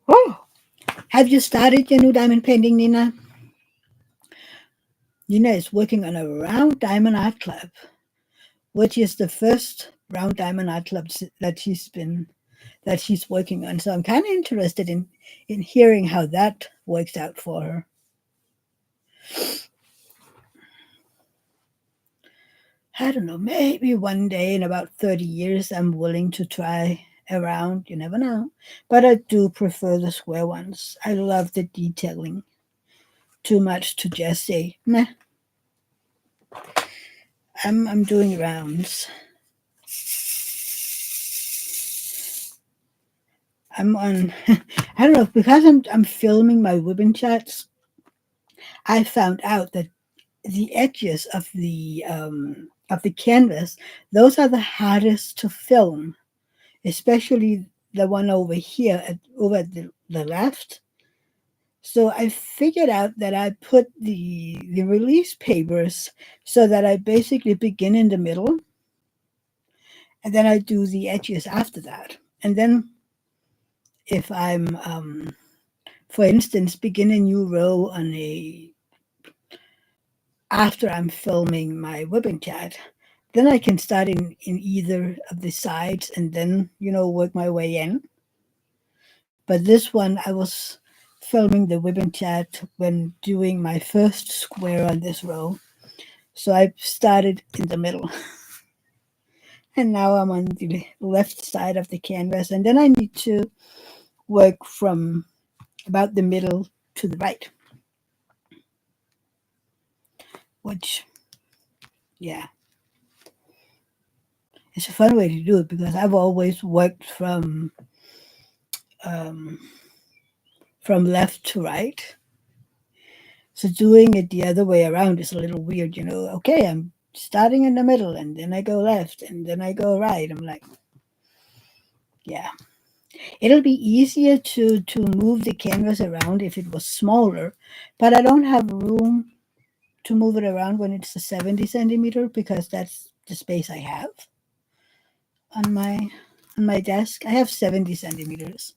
Oh, have you started your new diamond painting, Nina? Nina is working on a round diamond art club, which is the first round diamond art club that she's working on. So I'm kind of interested in hearing how that works out for her. I don't know, maybe one day in about 30 years, I'm willing to try around. You never know. But I do prefer the square ones. I love the detailing too much to just say, meh, I'm doing rounds. I'm on, I don't know, because I'm filming my ribbon chats, I found out that the edges of the canvas, those are the hardest to film, especially the one over here over at the left. So I figured out that I put the release papers so that I basically begin in the middle, and then I do the edges after that. And then if I'm, for instance, begin a new row on a after I'm filming my whipping chat, then I can start in either of the sides and then, work my way in. But this one, I was filming the whipping chat when doing my first square on this row. So I started in the middle. And now I'm on the left side of the canvas. And then I need to work from about the middle to the right, which, yeah, it's a fun way to do it because I've always worked um, from left to right. So doing it the other way around is a little weird, Okay, I'm starting in the middle and then I go left and then I go right. I'm like, yeah. It'll be easier to move the canvas around if it was smaller, but I don't have room to move it around when it's a 70 centimeter because that's the space I have on my desk. I have 70 centimeters.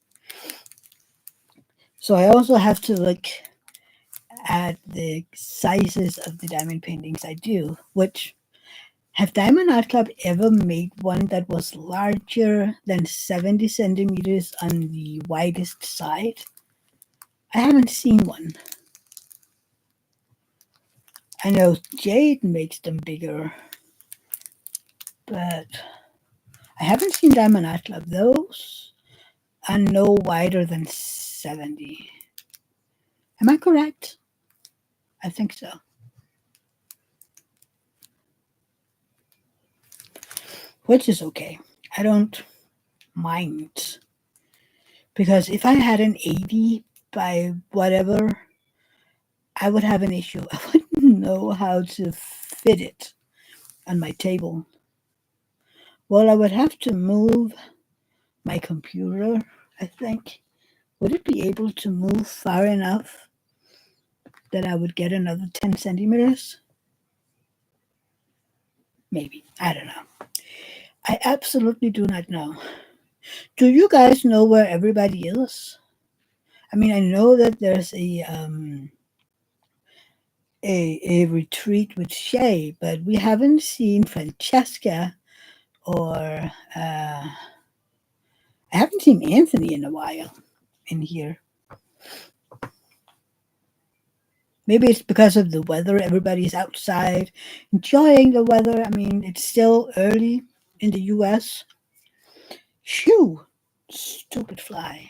So I also have to look at the sizes of the diamond paintings I do, which have Diamond Art Club ever made one that was larger than 70 centimeters on the widest side? I haven't seen one. I know Jade makes them bigger, but I haven't seen Diamond Art Club. Those are no wider than 70. Am I correct? I think so. Which is okay. I don't mind. Because if I had an 80 by whatever, I would have an issue. I wouldn't know how to fit it on my table. Well, I would have to move my computer, I think. Would it be able to move far enough that I would get another 10 centimeters? Maybe. I don't know. I absolutely do not know. Do you guys know where everybody is? I mean, I know that there's a retreat with Shay, but we haven't seen Francesca or I haven't seen Anthony in a while in here. Maybe it's because of the weather. Everybody's outside enjoying the weather. I mean, it's still early in the US. Shoo! Stupid fly.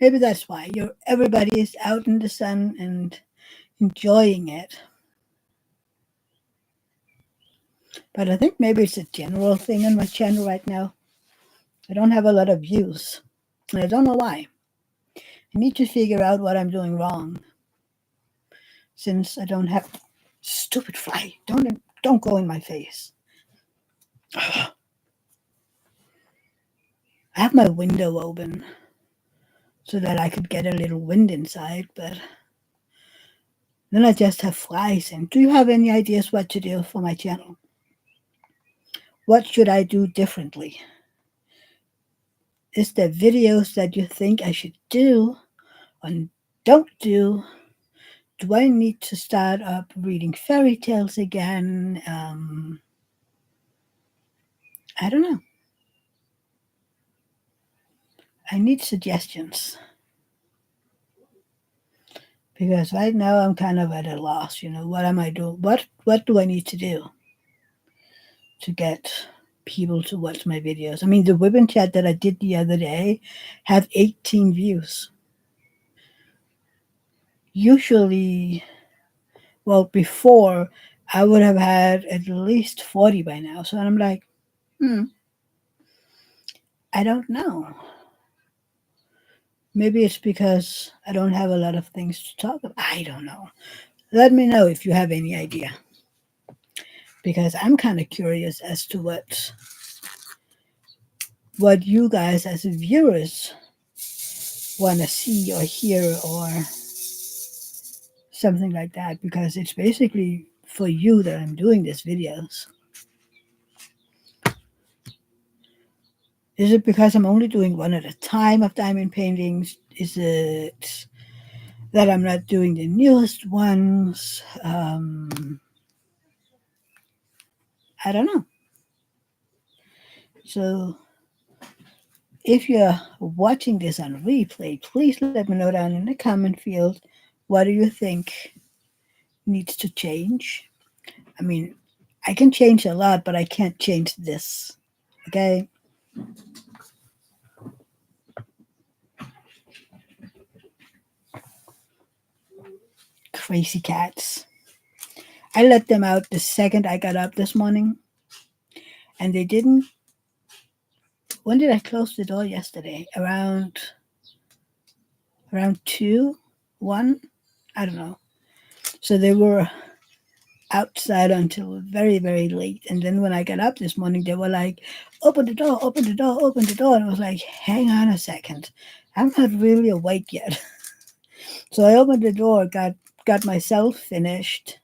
Maybe that's why everybody is out in the sun and enjoying it. But I think maybe it's a general thing on my channel right now. I don't have a lot of views. And I don't know why. I need to figure out what I'm doing wrong. Since I don't have stupid fly. Don't go in my face. I have my window open so that I could get a little wind inside, but then I just have flies. And do you have any ideas what to do for my channel? What should I do differently? Is there videos that you think I should do and don't do? Do I need to start up reading fairy tales again? I don't know. I need suggestions because right now I'm kind of at a loss. What am I doing? What do I need to do to get people to watch my videos? I mean, the women chat that I did the other day had 18 views. Usually, well, before I would have had at least 40 by now. So I'm like, I don't know. Maybe it's because I don't have a lot of things to talk about. I don't know. Let me know if you have any idea. Because I'm kind of curious as to what you guys as viewers want to see or hear or something like that, because it's basically for you that I'm doing these videos. Is it because I'm only doing one at a time of diamond paintings? Is it that I'm not doing the newest ones? I don't know. So if you're watching this on replay, please let me know down in the comment field, what do you think needs to change? I mean, I can change a lot, but I can't change this. Okay? Crazy cats. I let them out the second I got up this morning, and they didn't. When did I close the door yesterday? Around 2, 1? I don't know. So they were outside until very, very late. And then when I got up this morning, they were like, open the door, open the door, open the door. And I was like, hang on a second. I'm not really awake yet. So I opened the door, got myself finished.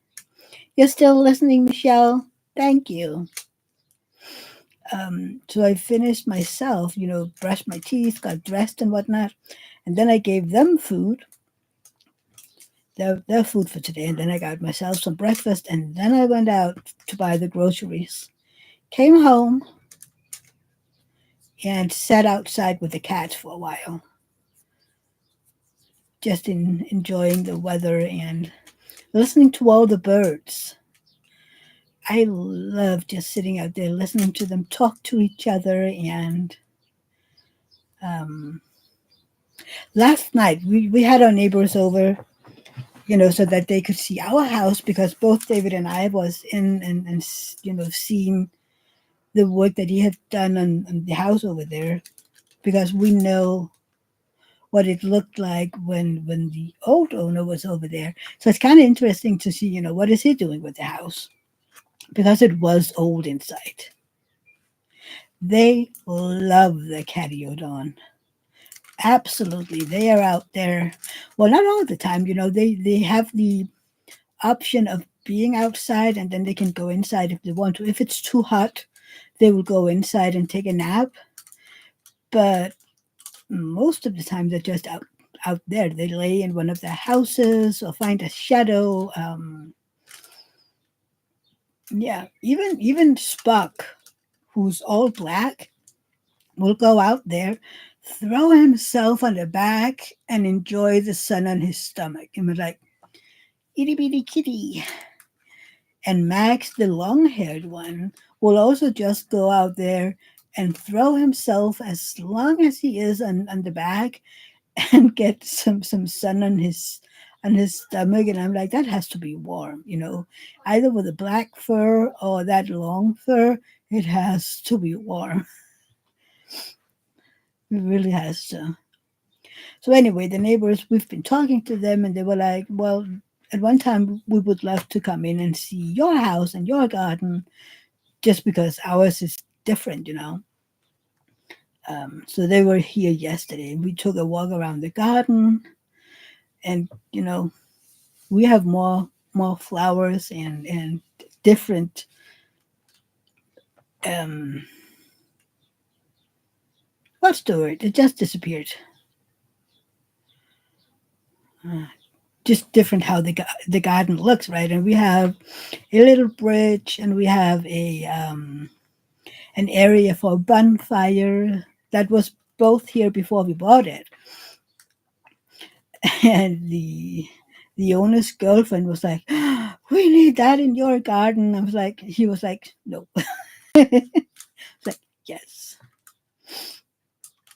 You're still listening, Michelle? Thank you. So I finished myself, brushed my teeth, got dressed and whatnot. And then I gave them food, their food for today. And then I got myself some breakfast. And then I went out to buy the groceries. Came home and sat outside with the cats for a while, just enjoying the weather and listening to all the birds. I love just sitting out there listening to them talk to each other. And um, last night we had our neighbors over, so that they could see our house, because both David and I was in and seeing the work that he had done on the house over there, because we know what it looked like when the old owner was over there. So it's kind of interesting to see, what is he doing with the house, because it was old inside. They love the catio dawn. Absolutely. They are out there. Well, not all the time, they have the option of being outside, and then they can go inside if they want to. If it's too hot, they will go inside and take a nap. But most of the time they're just out there. They lay in one of the houses or find a shadow. Yeah, even Spock, who's all black, will go out there, throw himself on the back, and enjoy the sun on his stomach. And we're like, itty bitty kitty. And Max, the long haired one, will also just go out there and throw himself as long as he is on the back, and get some sun on his stomach. And I'm like, that has to be warm, either with a black fur or that long fur. It has to be warm. It really has to. So anyway, the neighbors, we've been talking to them, and they were like, well, at one time we would love to come in and see your house and your garden, just because ours is different. So they were here yesterday. We took a walk around the garden, and we have more flowers and different um what's the word? It just disappeared. Uh, just different how the garden looks, right? And we have a little bridge, and we have a an area for a bonfire that was both here before we bought it. And the owner's girlfriend was like, we need that in your garden. He was like, no. It's like, yes.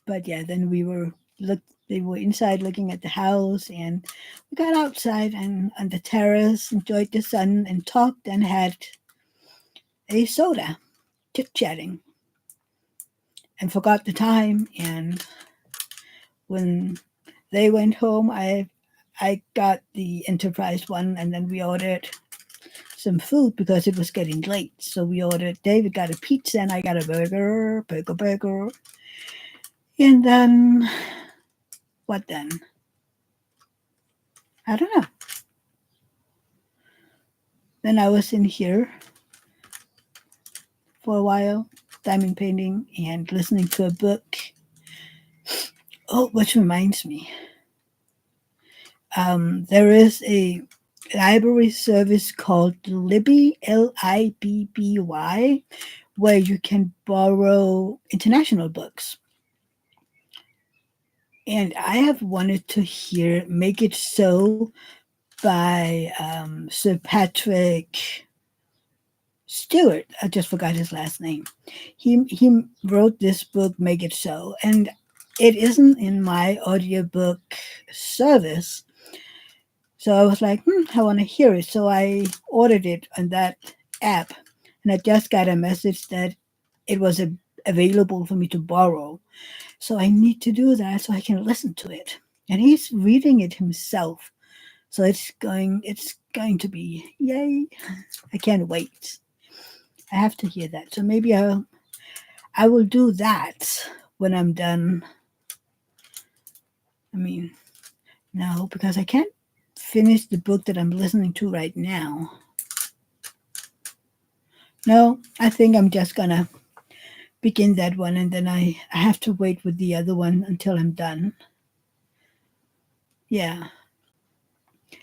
But yeah, then they were inside looking at the house, and we got outside and on the terrace, enjoyed the sun, and talked, and had a soda, chit chatting, and forgot the time. And when they went home, I got the Enterprise one, and then we ordered some food because it was getting late. So we ordered. David got a pizza, and I got a burger. And then What then? I don't know. Then I was in here for a while, diamond painting and listening to a book. Oh, which reminds me, there is a library service called Libby, Libby, where you can borrow international books. And I have wanted to hear Make It So by Sir Patrick Stewart. I just forgot his last name. He wrote this book, Make It So, and it isn't in my audiobook service. So I was like, I want to hear it. So I ordered it on that app, and I just got a message that it was available for me to borrow. So I need to do that so I can listen to it. And he's reading it himself. So it's going to be yay. I can't wait. I have to hear that. So maybe I will do that when I'm done. I mean, no, because I can't finish the book that I'm listening to right now. No, I think I'm just gonna begin that one and then I have to wait with the other one until I'm done. Yeah.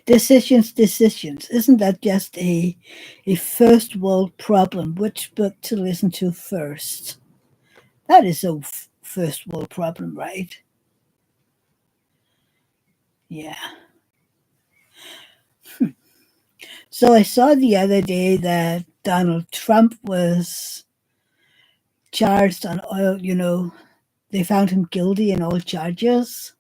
Decisions. Isn't that just a first world problem? Which book to listen to first? That is a first world problem, right? Yeah. So I saw the other day that Donald Trump was charged on oil, they found him guilty in all charges.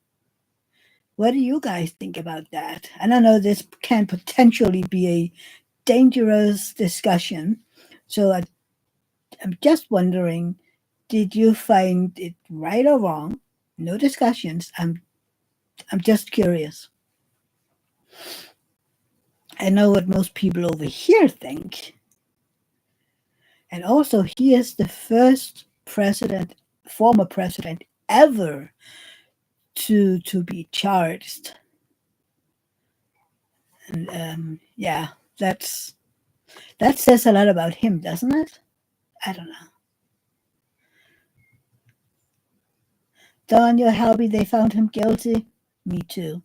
What do you guys think about that? And I know this can potentially be a dangerous discussion. So I'm just wondering, did you find it right or wrong? No discussions. I'm just curious. I know what most people over here think. And also, he is the first former president ever to be charged. And yeah, that says a lot about him, doesn't it? I don't know. Don, you're happy they found him guilty? Me too.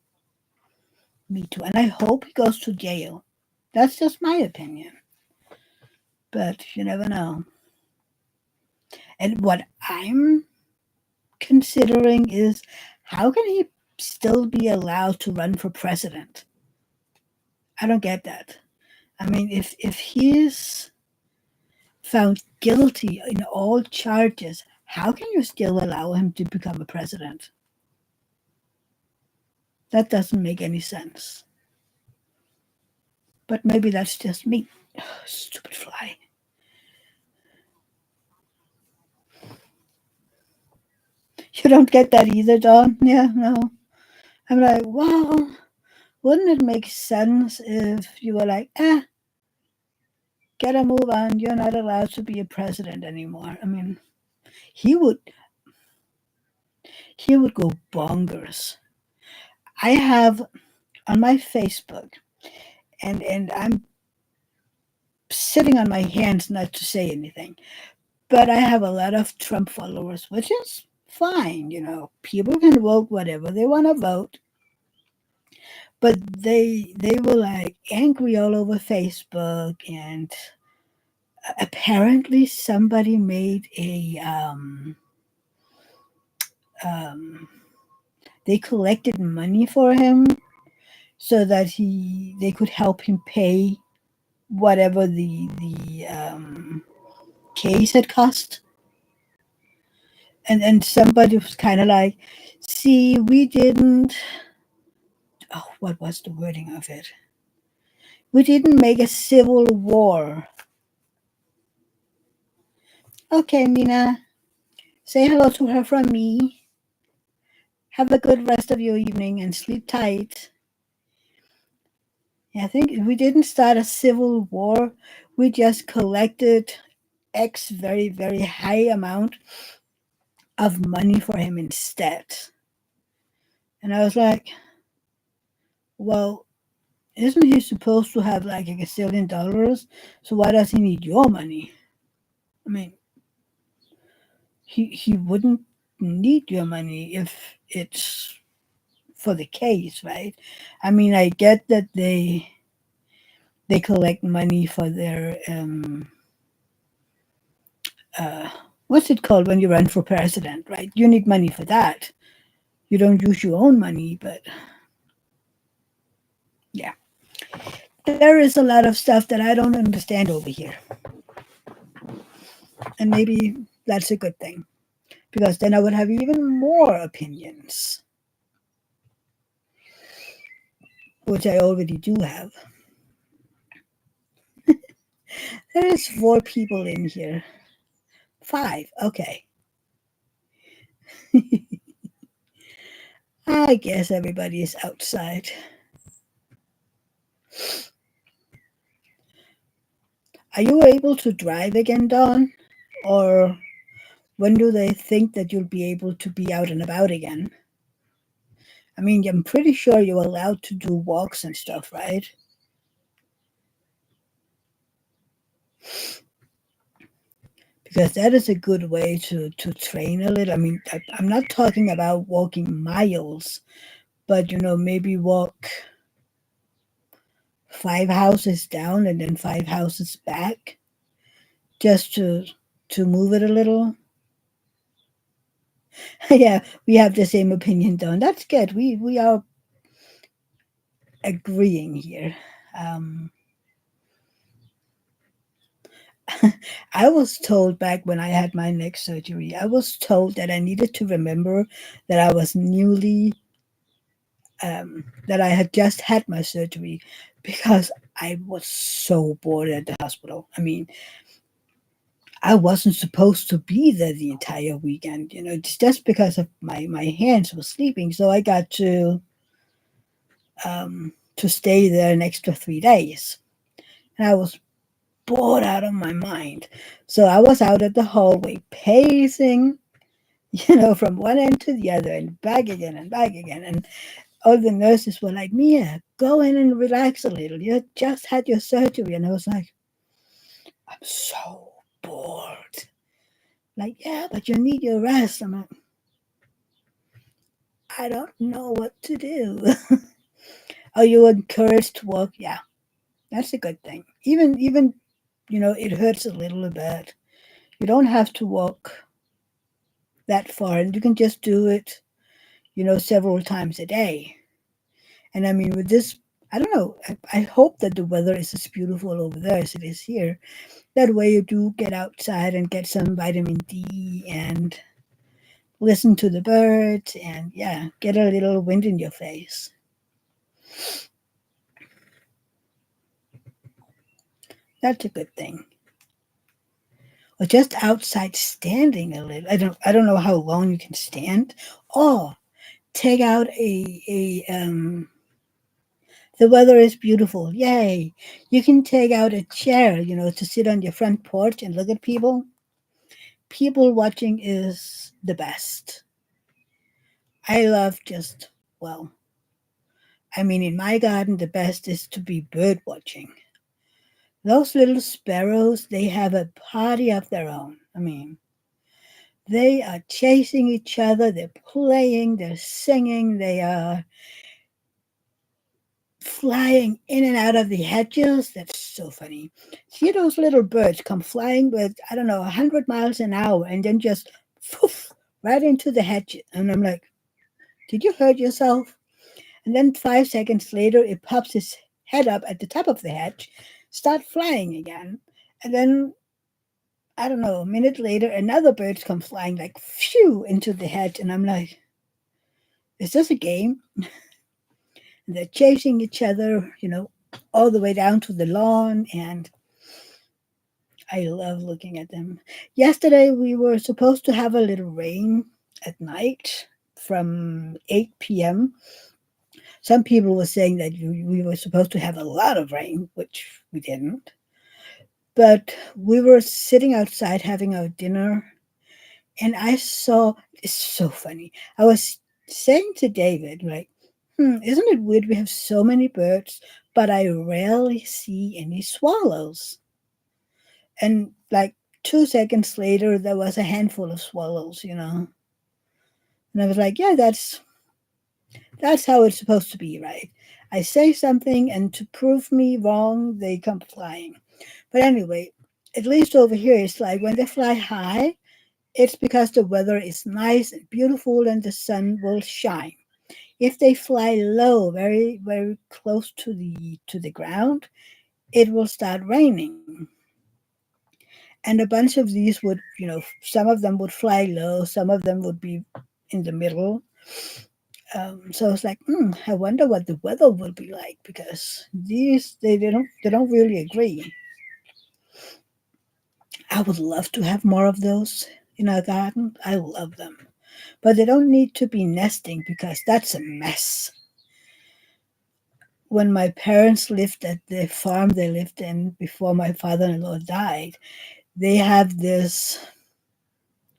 Me too. And I hope he goes to jail. That's just my opinion. But you never know. And what I'm considering is how can he still be allowed to run for president? I don't get that. I mean, if he's found guilty in all charges, how can you still allow him to become a president? That doesn't make any sense. But maybe that's just me. Stupid fly. You don't get that either, Dawn? Yeah, no. I'm like, well, wouldn't it make sense if you were like, get a move on, you're not allowed to be a president anymore? I mean, he would he would go bonkers. I have on my Facebook, and I'm sitting on my hands not to say anything, but I have a lot of Trump followers, which is fine. People can vote whatever they want to vote, but they were like angry all over Facebook, and apparently somebody made um, they collected money for him so that they could help him pay whatever the case had cost. And somebody was kind of like, see, we didn't, oh, what was the wording of it? We didn't make a civil war. Okay, Mina, say hello to her from me. Have a good rest of your evening and sleep tight. Yeah, I think we didn't start a civil war. We just collected X very, very high amount of money for him instead. And I was like, well, isn't he supposed to have like a gazillion dollars? So why does he need your money? I mean, he wouldn't need your money if it's for the case, right? I mean, I get that they collect money for their uh, what's it called when you run for president, right? You need money for that. You don't use your own money, but yeah, there is a lot of stuff that I don't understand over here, and maybe that's a good thing because then I would have even more opinions, which I already do have. There is four people in here. Five. Okay. I guess everybody is outside. Are you able to drive again, Dawn? Or when do they think that you'll be able to be out and about again? I mean, I'm pretty sure you're allowed to do walks and stuff, right? Because that is a good way to train a little. I mean, I'm not talking about walking miles, but maybe walk 5 houses down and then 5 houses back, just to move it a little. Yeah, we have the same opinion, Don. That's good. We are agreeing here. Um, I was told back when I had my neck surgery, I was told that I needed to remember that I was that I had just had my surgery because I was so bored at the hospital. I mean, I wasn't supposed to be there the entire weekend, it's just because of my hands were sleeping. So I got to stay there an extra 3 days. And I was bored out of my mind. So I was out at the hallway pacing, from one end to the other and back again and back again. And all the nurses were like, Mia, go in and relax a little. You just had your surgery. And I was like, I'm so bored. Like, yeah, but you need your rest. I'm like, I don't know what to do. Are you encouraged to walk? Yeah, that's a good thing. Even it hurts a little bit. You don't have to walk that far, and you can just do it, several times a day. And I mean, with this, I don't know. I hope that the weather is as beautiful over there as it is here. That way, you do get outside and get some vitamin D and listen to the birds and, yeah, get a little wind in your face. That's a good thing. Or just outside standing a little. I don't know how long you can stand. Or take out the weather is beautiful. Yay. You can take out a chair, to sit on your front porch and look at people. People watching is the best. I love just, well, I mean, in my garden, the best is to be bird watching. Those little sparrows, they have a party of their own. I mean, they are chasing each other, they're playing, they're singing, they are flying in and out of the hedges. That's so funny. See those little birds come flying with, I don't know, 100 miles an hour and then just poof, right into the hedge. And I'm like, did you hurt yourself? And then 5 seconds later, it pops its head up at the top of the hedge, start flying again. And then, I don't know, a minute later, another bird comes flying like phew into the hedge. And I'm like, is this a game? And they're chasing each other, all the way down to the lawn. And I love looking at them. Yesterday, we were supposed to have a little rain at night from 8 p.m. Some people were saying that we were supposed to have a lot of rain, which we didn't. But we were sitting outside having our dinner, and I saw, it's so funny. I was saying to David, like, isn't it weird we have so many birds, but I rarely see any swallows? And like 2 seconds later, there was a handful of swallows. And I was like, yeah, that's how it's supposed to be, right? I say something, and to prove me wrong, they come flying. But anyway, at least over here, it's like when they fly high, it's because the weather is nice and beautiful and the sun will shine. If they fly low, very very close to the ground, it will start raining. And a bunch of these would, some of them would fly low, some of them would be in the middle. So I was like, I wonder what the weather will be like, because these they don't really agree. I would love to have more of those in our garden. I love them, but they don't need to be nesting because that's a mess. When my parents lived at the farm they lived in before my father-in-law died, they have this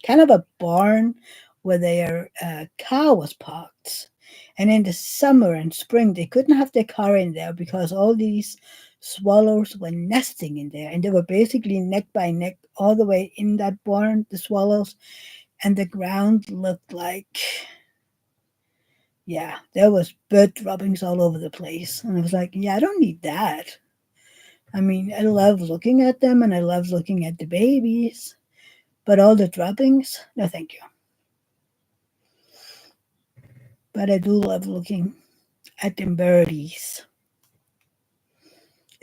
kind of a barn where their car was parked. And in the summer and spring, they couldn't have their car in there because all these swallows were nesting in there. And they were basically neck by neck all the way in that barn, the swallows. And the ground looked like, yeah, there was bird droppings all over the place. And I was like, yeah, I don't need that. I mean, I love looking at them and I love looking at the babies, but all the droppings, no, thank you. But I do love looking at the birdies,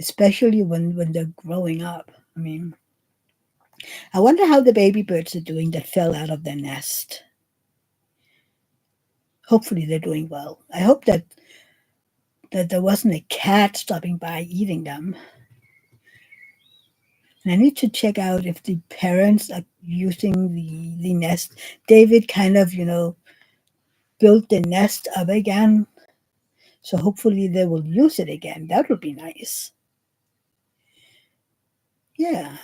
especially when they're growing up. I mean, I wonder how the baby birds are doing that fell out of their nest. Hopefully, they're doing well. I hope that there wasn't a cat stopping by eating them. And I need to check out if the parents are using the nest. David kind of, built the nest up again. So hopefully they will use it again. That would be nice. Yeah,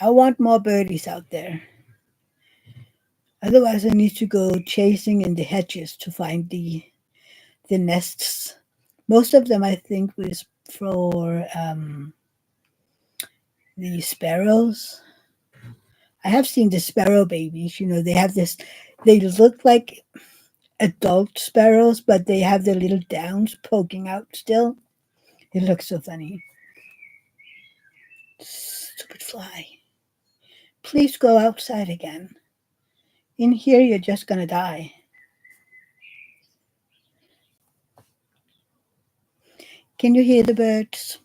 I want more birdies out there. Otherwise, I need to go chasing in the hedges to find the nests. Most of them, I think, was for the sparrows. I have seen the sparrow babies. They have this. They look like adult sparrows, but they have their little downs poking out still. It looks so funny. Stupid fly. Please go outside again. In here, you're just gonna die. Can you hear the birds?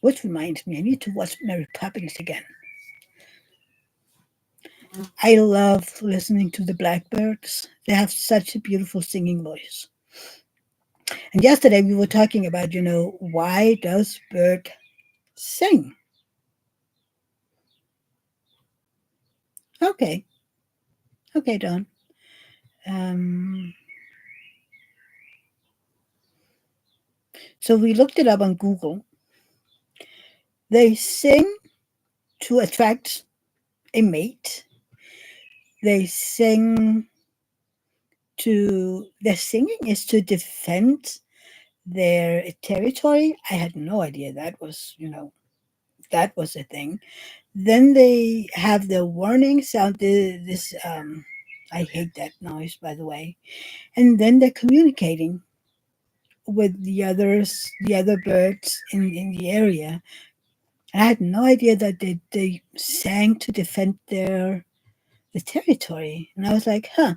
Which reminds me, I need to watch Mary Poppins again. I love listening to the blackbirds. They have such a beautiful singing voice. And yesterday we were talking about, why does bird sing? Okay, okay, Don. Um, so we looked it up on Google. They sing to attract a mate. They sing their singing is to defend their territory. I had no idea that was a thing. Then they have the warning sound. This I hate that noise, by the way. And then they're communicating with the other birds in the area. And I had no idea that they sang to defend the territory. And I was like, huh.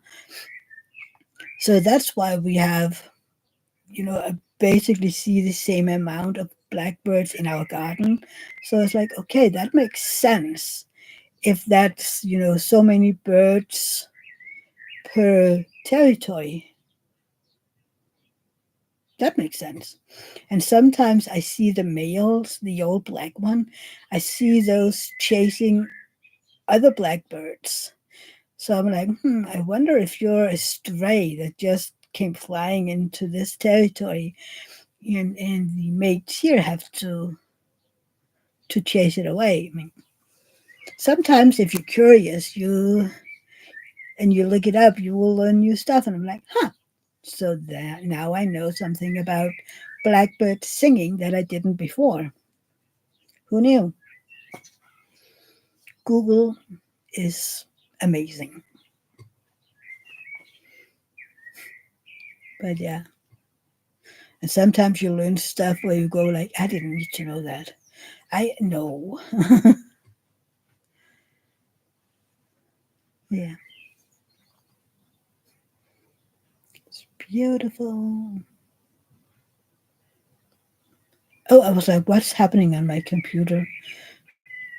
So that's why we have, I basically see the same amount of blackbirds in our garden. So it's like, okay, that makes sense. If that's, so many birds per territory, that makes sense. And sometimes I see the males, the old black one, I see those chasing other blackbirds. So I'm like, I wonder if you're a stray that just came flying into this territory, and the mates here have to chase it away. I mean, sometimes if you're curious, and you look it up, you will learn new stuff. And I'm like, huh. So that now I know something about blackbird singing that I didn't before. Who knew? Google is amazing. But yeah, and sometimes you learn stuff where you go like, I didn't need to know that. I know. Yeah, it's beautiful. Oh, I was like, what's happening on my computer?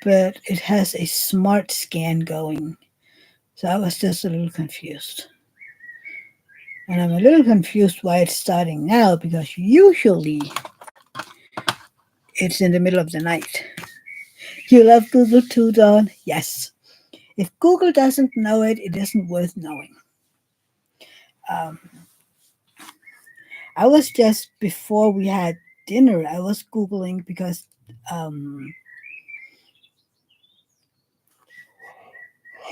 But it has a smart scan going. So I was just a little confused. And I'm a little confused why it's starting now because usually it's in the middle of the night. You love Google too, Dawn? Yes. If Google doesn't know it, it isn't worth knowing. Um, I was just before we had dinner, I was Googling because, um,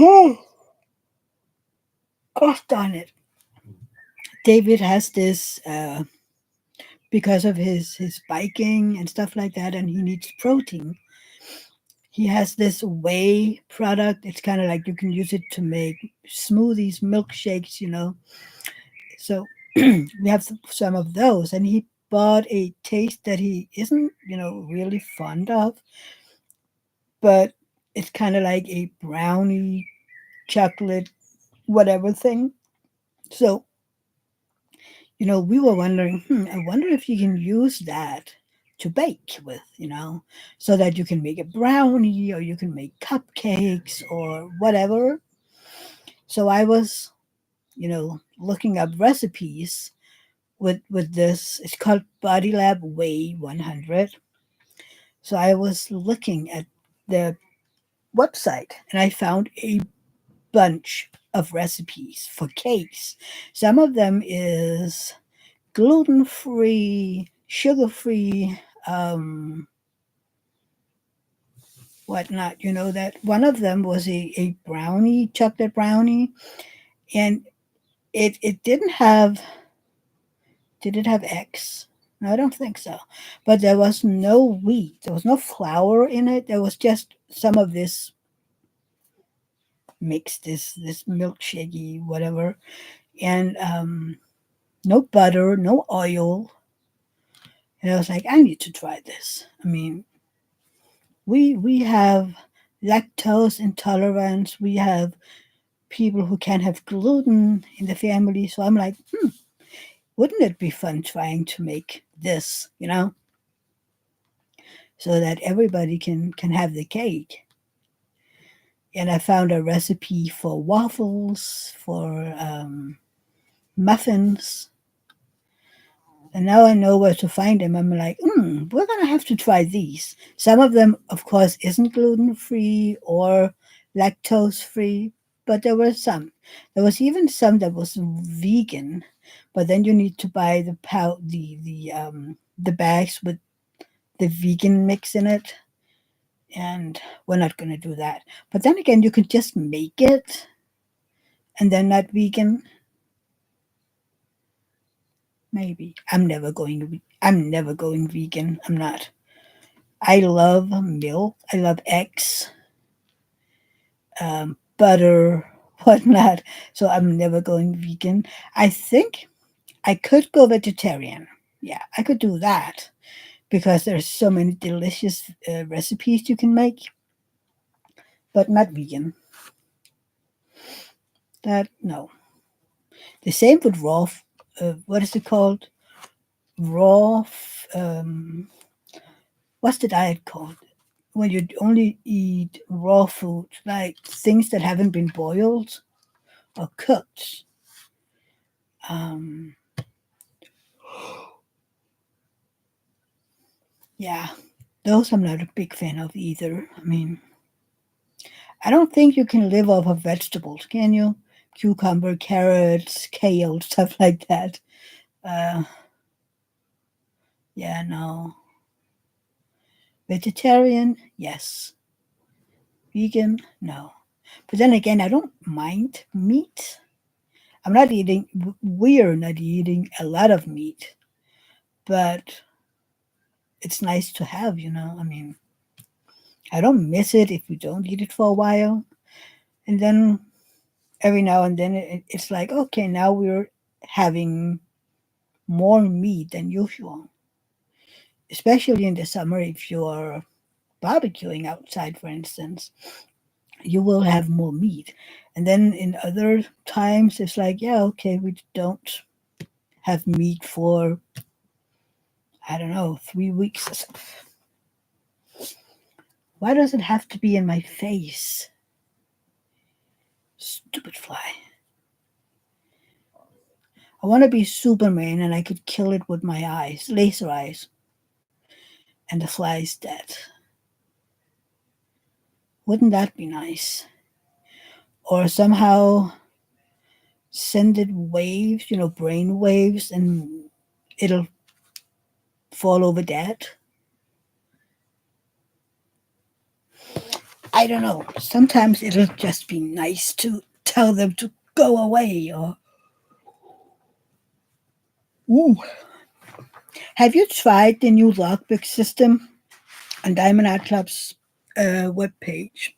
oh, gosh darn it. David has this because of his biking and stuff like that, and he needs protein. He has this whey product. It's kind of like you can use it to make smoothies, milkshakes, you know. So we have some of those, and he bought a taste that he isn't, really fond of, but it's kind of like a brownie chocolate whatever thing. So we were wondering, I wonder if you can use that to bake with, so that you can make a brownie or you can make cupcakes or whatever. So I was, looking up recipes with this. It's called Body Lab Whey 100. So I was looking at the website and I found a bunch of recipes for cakes. Some of them is gluten free, sugar free, whatnot. You know that one of them was a brownie, chocolate brownie, and it didn't have. Did it have eggs? No, I don't think so. But there was no wheat. There was no flour in it. There was just some of this mix, this milkshakey whatever, and no butter, no oil. And I was like, I need to try this. I mean, we have lactose intolerance. We have people who can't have gluten in the family. So I'm like, wouldn't it be fun trying to make this, so that everybody can have the cake? And I found a recipe for waffles, for muffins, and now I know where to find them. I'm like, we're gonna have to try these. Some of them, of course, isn't gluten free or lactose free, but there were some. There was even some that was vegan, but then you need to buy the bags with the vegan mix in it, and we're not gonna do that. But then again, you could just make it, and they're not vegan. Maybe I'm never going vegan. I'm not. I love milk. I love eggs, butter, whatnot. So I'm never going vegan. I think I could go vegetarian. Yeah, I could do that because there's so many delicious recipes you can make, but not vegan. That no. The same with raw. What is it called? Raw. What's the diet called? When you only eat raw food, like things that haven't been boiled or cooked. Um, yeah, those I'm not a big fan of either. I mean, I don't think you can live off of vegetables, can you? Cucumber, carrots, kale, stuff like that. Uh, yeah, no. Vegetarian, yes. Vegan, no. But then again, I don't mind meat. I'm not eating, we're not eating a lot of meat, but it's nice to have, I mean, I don't miss it if we don't eat it for a while. And then every now and then it's like, okay, now we're having more meat than usual, especially in the summer if you're barbecuing outside, for instance, you will have more meat. And then in other times, it's like, yeah, okay, we don't have meat for, I don't know, 3 weeks or something. Why does it have to be in my face? Stupid fly. I want to be Superman and I could kill it with my eyes, laser eyes, and the fly is dead. Wouldn't that be nice? Or somehow send it waves, brain waves, and it'll fall over dead. I don't know. Sometimes it'll just be nice to tell them to go away. Or, ooh, have you tried the new logbook system on Diamond Art Club's webpage?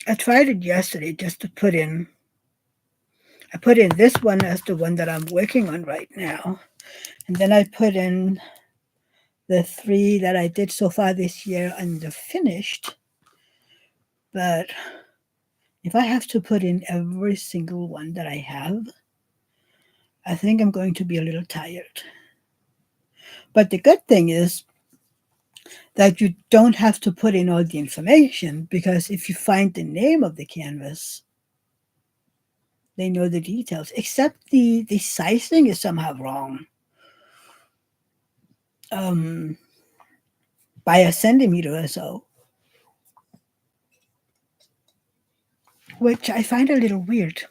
I tried it yesterday just to put in. I put in this one as the one that I'm working on right now, and then I put in the three that I did so far this year and the finished. But if I have to put in every single one that I have, I think I'm going to be a little tired. But the good thing is that you don't have to put in all the information because if you find the name of the canvas, they know the details, except the sizing is somehow wrong um, by a centimeter or so, which I find a little weird.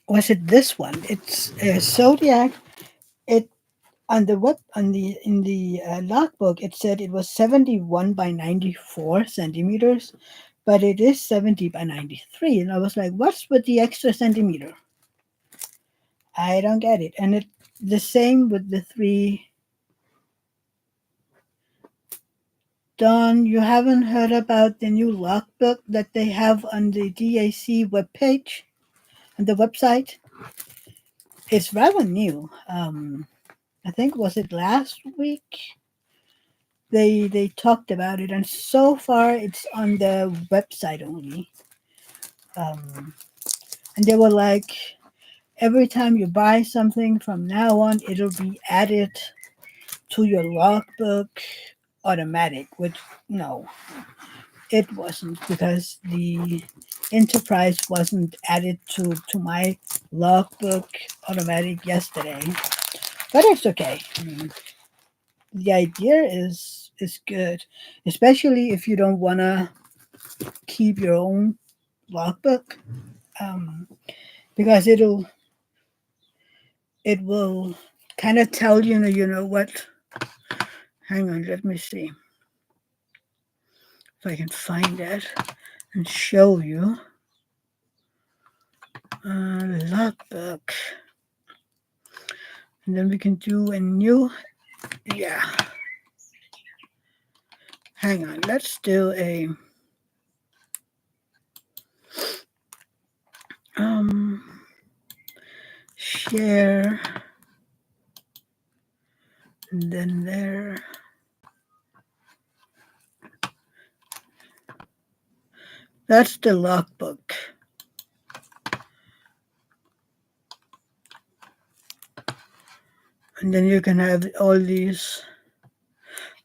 Was it this one? It's a Zodiac. It on the web on the in the logbook it said it was 71 by 94 centimeters, but it is 70 by 93, and I was like, what's with the extra centimeter? I don't get it. And it the same with the three. Don, you haven't heard about the new logbook that they have on the DAC webpage, on the website? It's rather new. I think was it last week? They talked about it, and so far it's on the website only. Um, and they were like, every time you buy something from now on, it'll be added to your logbook automatic. Which no, it wasn't because the enterprise wasn't added to my logbook automatic yesterday. But it's okay. I mean, the idea is good, especially if you don't want to keep your own logbook, um, because it will kind of tell what. Hang on, let me see if I can find that and show you. Logbook, and then we can do a new. Yeah, hang on. Let's do a um share, and then there. That's the logbook. And then you can have all these.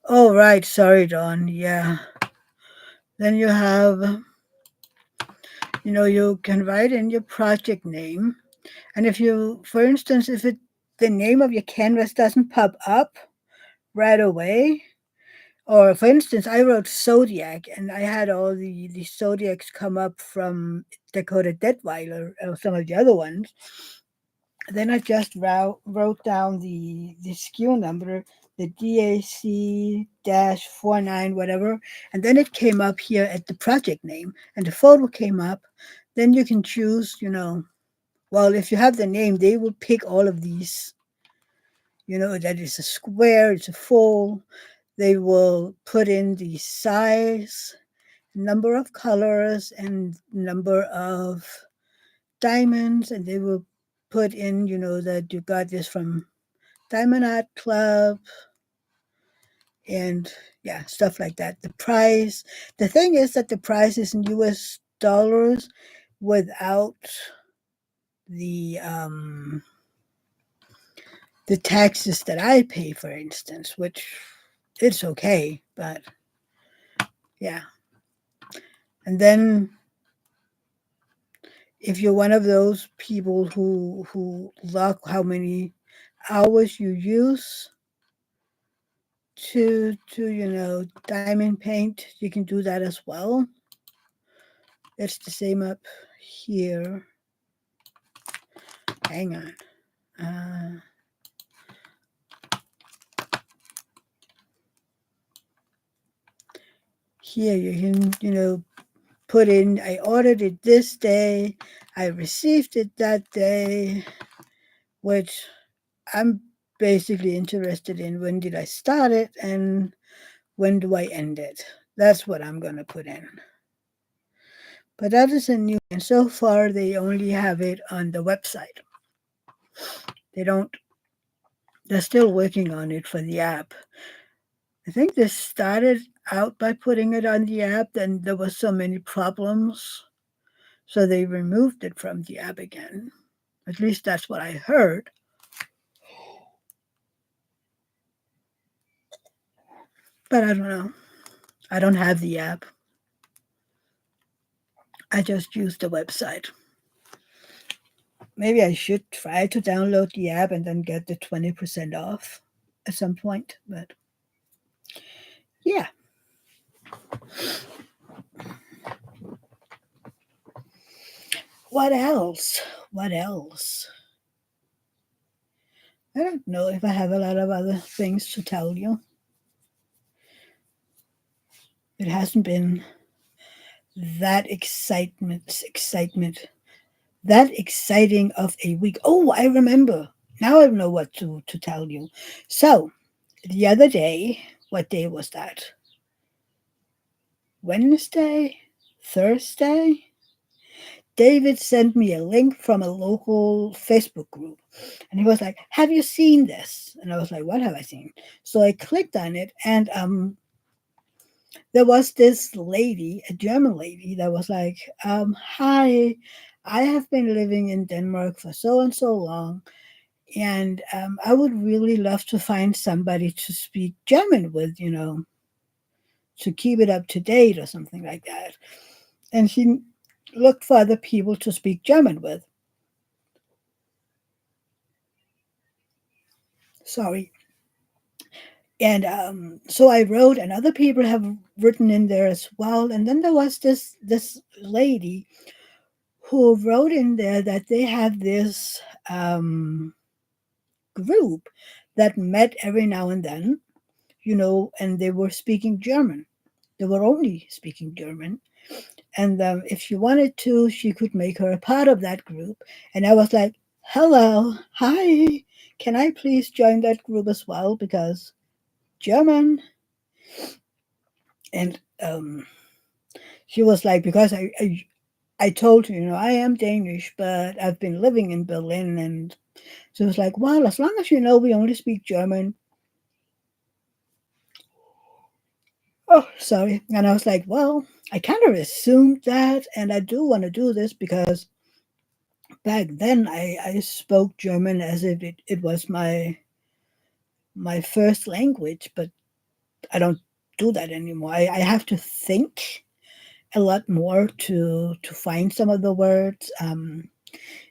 Oh, right. Sorry, Don. Yeah. Then you have, you can write in your project name. And if you, for instance, if the name of your canvas doesn't pop up right away, or for instance, I wrote Zodiac and I had all the Zodiacs come up from Dakota Detweiler or some of the other ones. Then I just wrote down the SKU number the DAC-49, whatever. And then it came up here at the project name and the photo came up. Then you can choose, well, if you have the name, they will pick all of these, that is a square, it's a full. They will put in the size, number of colors, and number of diamonds, and they will put in, that you got this from Diamond Art Club, and yeah, stuff like that. The price, the thing is that the price is in US dollars without the um the taxes that I pay, for instance, which it's okay, but yeah. And then if you're one of those people who log how many hours you use to diamond paint, you can do that as well. It's the same up here. Hang on. Uh, Here you can, put in, I ordered it this day, I received it that day, which I'm basically interested in when did I start it and when do I end it. That's what I'm going to put in. But that is a new, and so far they only have it on the website. They don't, they're still working on it for the app. I think they started out by putting it on the app, then there was so many problems, so they removed it from the app again. At least that's what I heard. But I don't know. I don't have the app. I just use the website. Maybe I should try to download the app and then get the 20% off at some point. But yeah. What else? What else? I don't know if I have a lot of other things to tell you. It hasn't been that that exciting of a week. Oh, I remember. Now I know what to tell you. So, the other day, what day was that? Wednesday? Thursday? David sent me a link from a local Facebook group. And he was like, "Have you seen this?" And I was like, "What have I seen?" So I clicked on it, and there was this lady, a German lady, that was like, "Hi, I have been living in Denmark for so and so long, and I would really love to find somebody to speak German with, to keep it up to date or something like that." And she looked for other people to speak German with. Sorry. And so I wrote, and other people have written in there as well. And then there was this lady who wrote in there that they have this group that met every now and then, and they were speaking German. They were only speaking German. And if she wanted to, she could make her a part of that group. And I was like, "Hello, hi, can I please join that group as well? Because German." And she was like, because I told her, I am Danish, but I've been living in Berlin. And she was like, "Well, as long as you know we only speak German." Oh, sorry. And I was like, "Well, I kind of assumed that. And I do want to do this because back then I spoke German as if it was my first language, but I don't do that anymore. I have to think a lot more to find some of the words.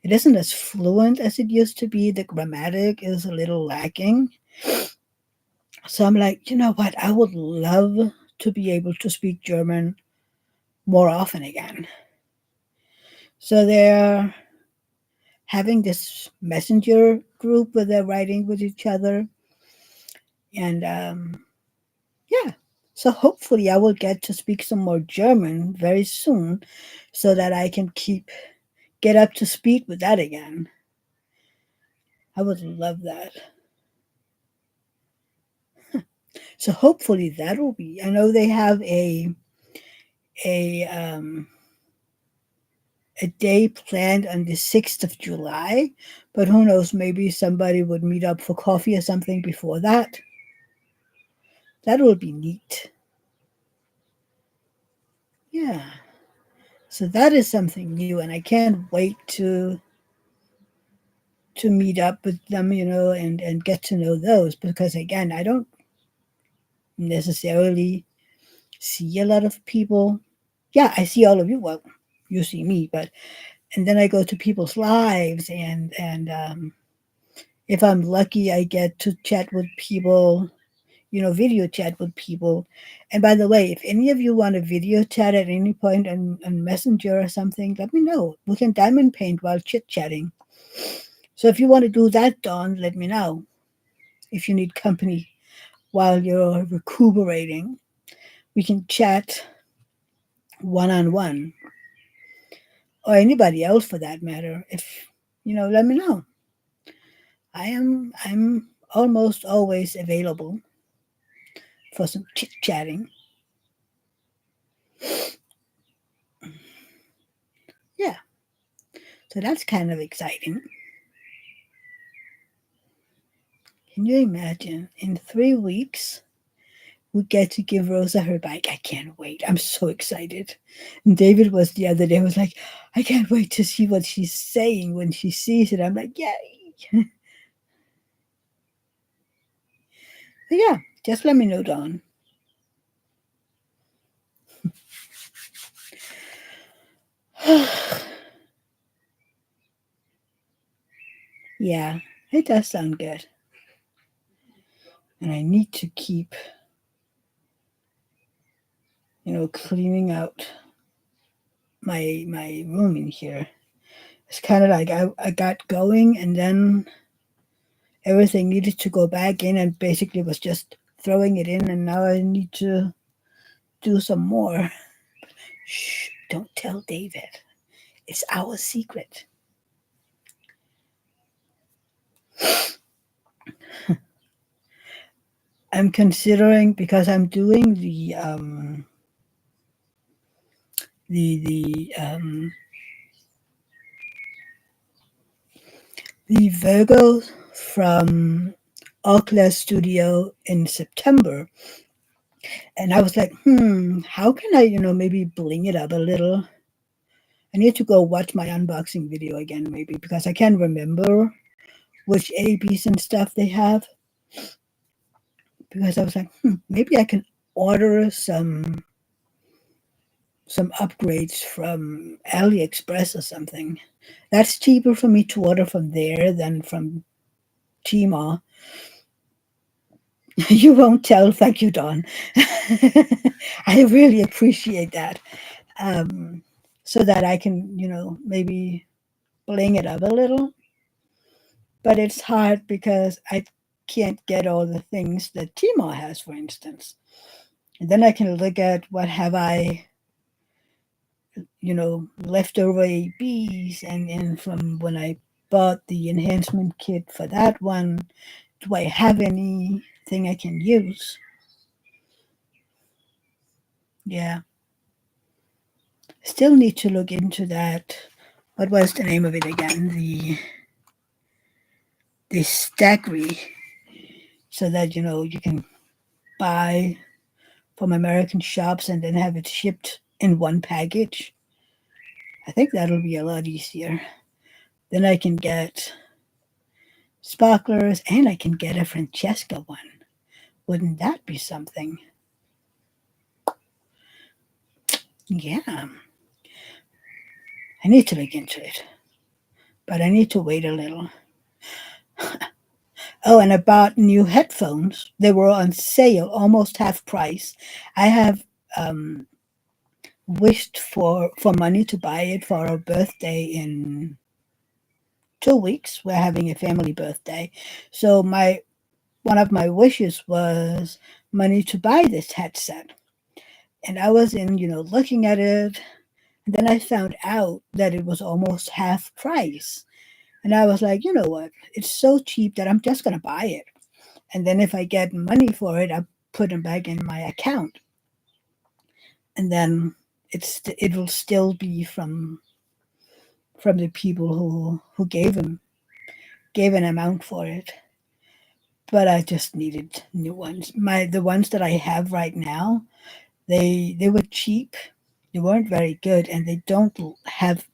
It isn't as fluent as it used to be. The grammatic is a little lacking. So I'm like, you know what? I would love to be able to speak German more often again. So they're having this messenger group where they're writing with each other. And yeah, so hopefully I will get to speak some more German very soon, so that I can get up to speed with that again. I would love that. So hopefully that will be. I know they have a a day planned on the 6th of July, but who knows? Maybe somebody would meet up for coffee or something before that. That will be neat. Yeah. So that is something new, and I can't wait to meet up with them, and get to know those, because again, I don't necessarily see a lot of people. Yeah, I see all of you. Well, you see me, but and then I go to people's lives, and if I'm lucky, I get to chat with people, video chat with people. And by the way, if any of you want to video chat at any point on Messenger or something, let me know. We can diamond paint while chit chatting. So if you want to do that, Dawn, let me know. If you need company while you're recuperating, we can chat one on one, or anybody else for that matter. If let me know. I'm almost always available for some chit chatting. Yeah, so that's kind of exciting. Can you imagine? In 3 weeks, we get to give Rosa her bike. I can't wait. I'm so excited. And David was the other day, was like, I can't wait to see what she's saying when she sees it. I'm like, yay. But yeah, just let me know, Dawn. Yeah, it does sound good. And I need to keep, cleaning out my room in here. It's kind of like I got going, and then everything needed to go back in, and basically was just throwing it in, and now I need to do some more. Shh, don't tell David. It's our secret. I'm considering, because I'm doing the the Virgo from Oculus Studio in September, and I was like, how can I, maybe bling it up a little? I need to go watch my unboxing video again, maybe, because I can't remember which ABs and stuff they have. Because I was like, maybe I can order some upgrades from AliExpress or something. That's cheaper for me to order from there than from Tmall. You won't tell. Thank you, Don. I really appreciate that. Um, so that I can, maybe bling it up a little. But it's hard because I can't get all the things that Tmall has, for instance. And then I can look at what have I, leftover ABs, and from when I bought the enhancement kit for that one, do I have anything I can use? Yeah, still need to look into that. What was the name of it again? The staggery, so that you can buy from American shops and then have it shipped in one package. I think that'll be a lot easier. Then I can get sparklers, and I can get a Francesca one. Wouldn't that be something? Yeah, I need to look into it, but I need to wait a little. Oh, and I bought new headphones. They were on sale, almost half price. I have um, wished for money to buy it for our birthday in 2 weeks. We're having a family birthday, so my one of my wishes was money to buy this headset. And I was in, looking at it. And then I found out that it was almost half price. And I was like, you know what? It's so cheap that I'm just going to buy it. And then if I get money for it, I put them back in my account. And then it will still be from the people who gave an amount for it. But I just needed new ones. The ones that I have right now, they were cheap. They weren't very good, and they don't have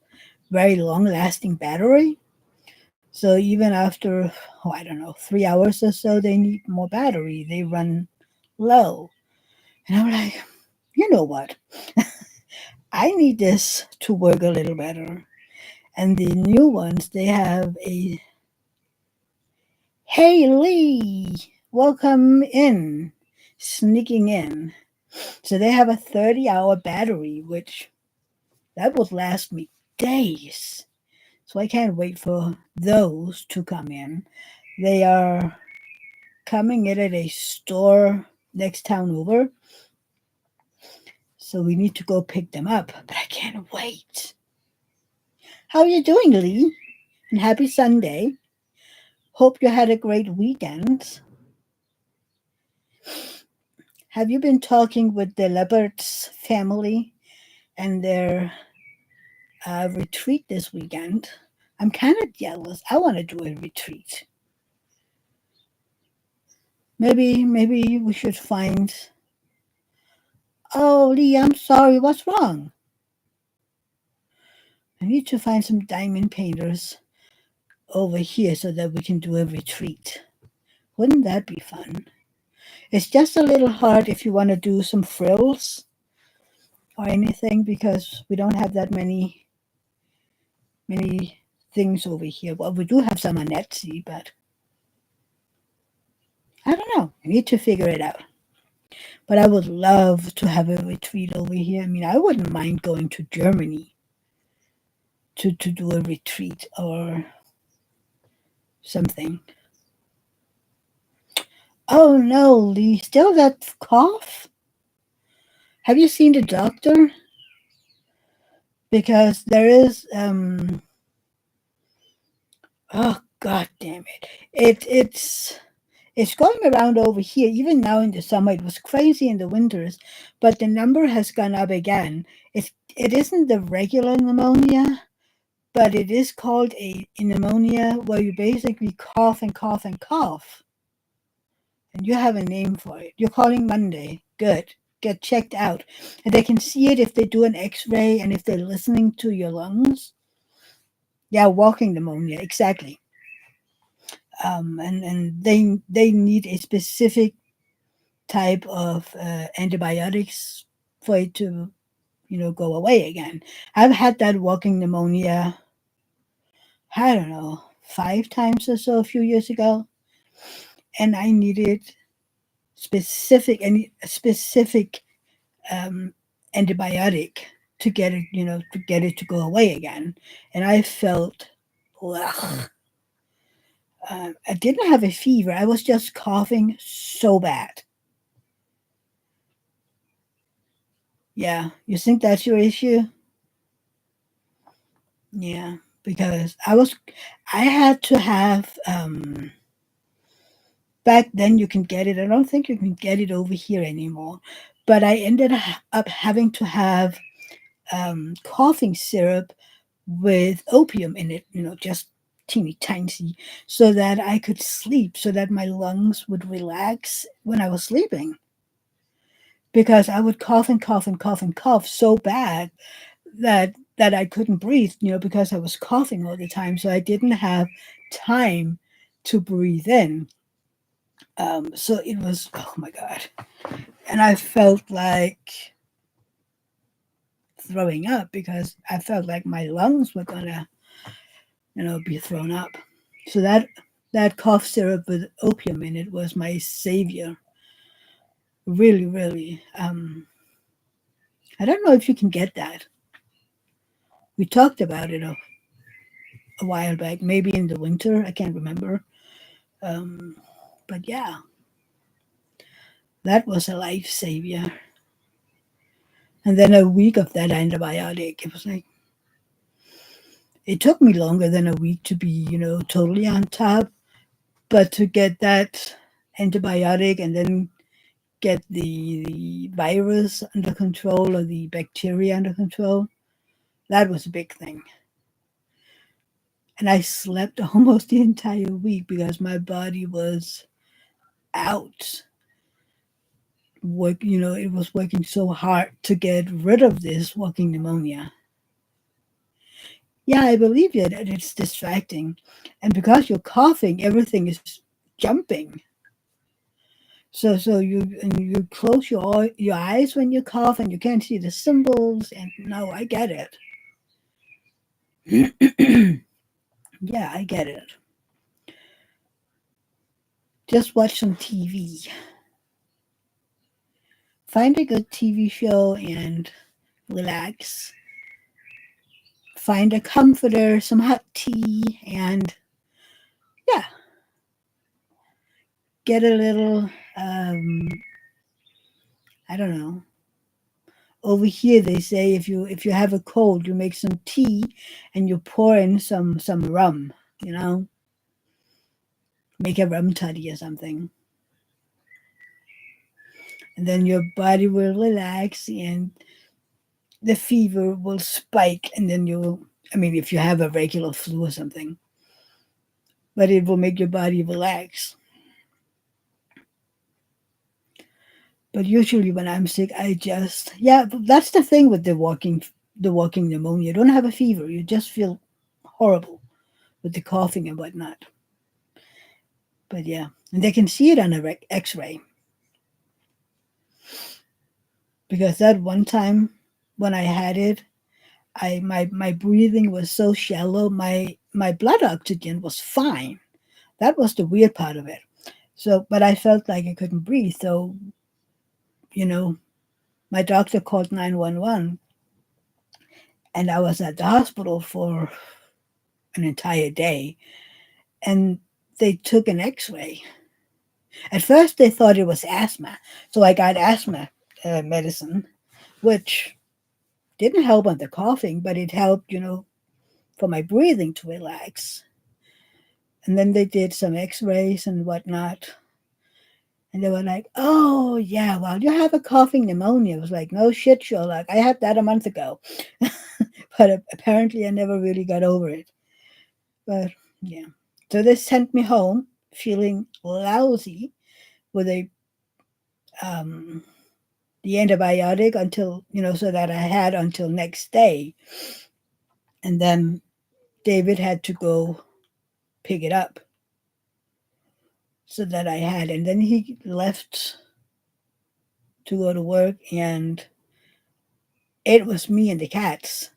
very long lasting battery. So even after, oh, I don't know, 3 hours or so, they need more battery. They run low. And I'm like, you know what? I need this to work a little better. And the new ones, they have a, hey Lee, welcome in, sneaking in. So they have a 30-hour battery, which that would last me days. So I can't wait for those to come in. They are coming in at a store next town over. So we need to go pick them up. But I can't wait. How are you doing, Lee? And happy Sunday. Hope you had a great weekend. Have you been talking with the Leopards family and their retreat this weekend? I'm kind of jealous. I want to do a retreat. Maybe we should find. Oh, Lee, I'm sorry. What's wrong? I need to find some diamond painters over here so that we can do a retreat. Wouldn't that be fun? It's just a little hard if you want to do some frills or anything because we don't have that many things over here. Well, we do have some on Etsy, but I don't know. I need to figure it out. But I would love to have a retreat over here. I mean, I wouldn't mind going to Germany to do a retreat or something. Oh no, Lee, still that cough? Have you seen the doctor? Because there is oh god damn it. It's going around over here. Even now in the summer, it was crazy in the winters, but the number has gone up again. It isn't the regular pneumonia, but it is called a pneumonia where you basically cough and cough and cough. And you have a name for it. You're calling Monday. Good. Get checked out. And they can see it if they do an x ray and if they're listening to your lungs. Yeah, walking pneumonia, exactly. And they need a specific type of antibiotics for it to go away again. I've had that walking pneumonia, I don't know, 5 times or so a few years ago, and I needed a specific um, antibiotic to get it, to get it to go away again. And I felt, ugh. I didn't have a fever. I was just coughing so bad. Yeah, you think that's your issue? Yeah, because I had to have, back then you can get it. I don't think you can get it over here anymore. But I ended up having to have coughing syrup with opium in it, just teeny tiny, so that I could sleep, so that my lungs would relax when I was sleeping. Because I would cough and cough and cough and cough so bad that I couldn't breathe, because I was coughing all the time. So I didn't have time to breathe in. So it was, oh my God. And I felt like throwing up because I felt like my lungs were gonna, be thrown up. So that cough syrup with opium in it was my savior. Really, really. I don't know if you can get that. We talked about it a while back, maybe in the winter. I can't remember. Um, But yeah, that was a life savior. And then a week of that antibiotic, it was like, it took me longer than a week to be, totally on top. But to get that antibiotic and then get the virus under control or the bacteria under control, that was a big thing. And I slept almost the entire week because my body was out. It was working so hard to get rid of this walking pneumonia. Yeah, I believe you that it's distracting. And because you're coughing, everything is jumping. So you close your eyes when you cough and you can't see the symbols. And no, I get it. Yeah, I get it. Just watch some TV. Find a good TV show and relax. Find a comforter, some hot tea, and yeah, get a little. I don't know. Over here, they say if you have a cold, you make some tea, and you pour in some rum. You know, make a rum toddy or something, and then your body will relax, and the fever will spike, and then you'll. I mean, if you have a regular flu or something, but it will make your body relax. But usually when I'm sick, I just yeah. That's the thing with the walking pneumonia. You don't have a fever. You just feel horrible with the coughing and whatnot. But yeah, and they can see it on a X-ray because that one time when I had it, my breathing was so shallow. My blood oxygen was fine. That was the weird part of it. So, but I felt like I couldn't breathe. So, you know, my doctor called 911 and I was at the hospital for an entire day and they took an x-ray. At first they thought it was asthma, so I got asthma medicine, which didn't help on the coughing, but it helped, for my breathing to relax. And then they did some x-rays and whatnot, and they were like, oh yeah, well, you have a coughing pneumonia. I was like, no shit, Sherlock, I had that a month ago. But apparently I never really got over it. But yeah. So they sent me home feeling lousy with a um the antibiotic until so that I had until next day. And then David had to go pick it up so that I had, and then he left to go to work, and it was me and the cats.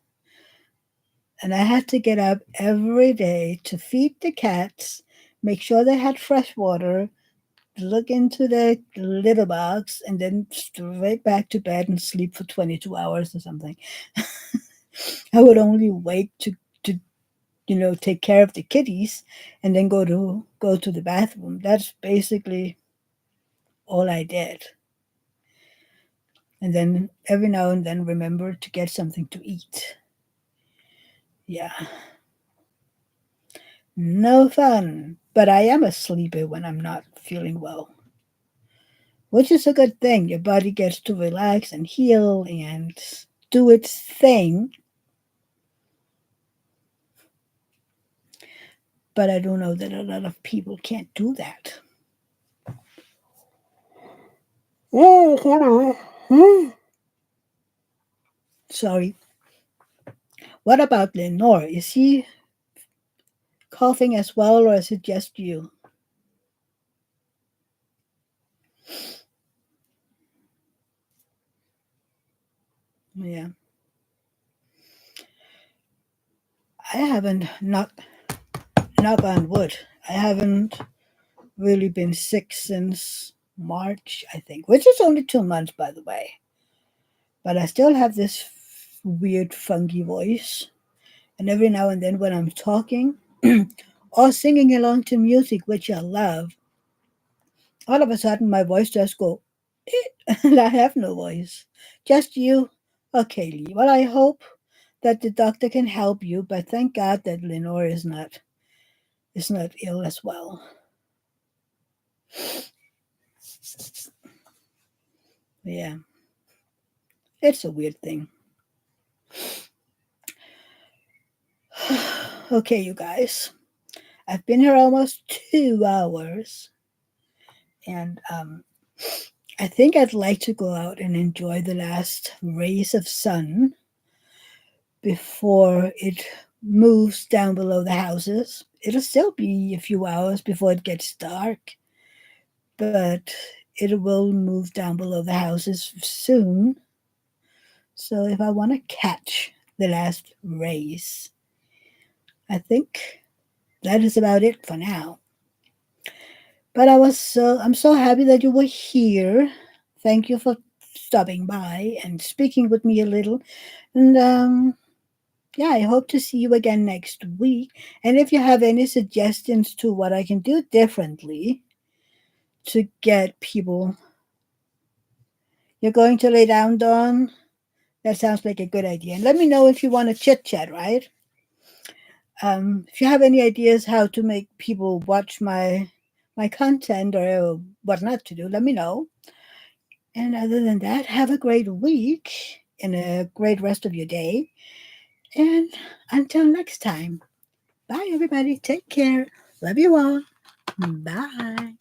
And I had to get up every day to feed the cats, make sure they had fresh water, look into the litter box, and then straight back to bed and sleep for 22 hours or something. I would only wake to take care of the kitties and then go to the bathroom. That's basically all I did. And then every now and then remember to get something to eat. Yeah, no fun. But I am a sleeper when I'm not feeling well, which is a good thing. Your body gets to relax and heal and do its thing. But I don't know that a lot of people can't do that. Sorry. What about Lenore? Is he coughing as well, or is it just you? Yeah, I haven't knock on wood. I haven't really been sick since March, I think, which is only 2 months, by the way. But I still have this weird, funky voice, and every now and then when I'm talking or singing along to music, which I love, all of a sudden my voice just go, and I have no voice. Just you. Okay, Lee. Well, I hope that the doctor can help you, but thank God that Lenore is not ill as well. Yeah, it's a weird thing. Okay, you guys. I've been here almost 2 hours, and I think I'd like to go out and enjoy the last rays of sun before it moves down below the houses. It'll still be a few hours before it gets dark, but it will move down below the houses soon. So if I want to catch the last rays, I think that is about it for now. But I'm so happy that you were here. Thank you for stopping by and speaking with me a little. And yeah, I hope to see you again next week. And if you have any suggestions to what I can do differently to get people, you're going to lay down, Dawn. That sounds like a good idea. And let me know if you want to chit chat, right? If you have any ideas how to make people watch my content or what not to do, let me know. And other than that, have a great week and a great rest of your day. And until next time, bye everybody. Take care. Love you all. Bye.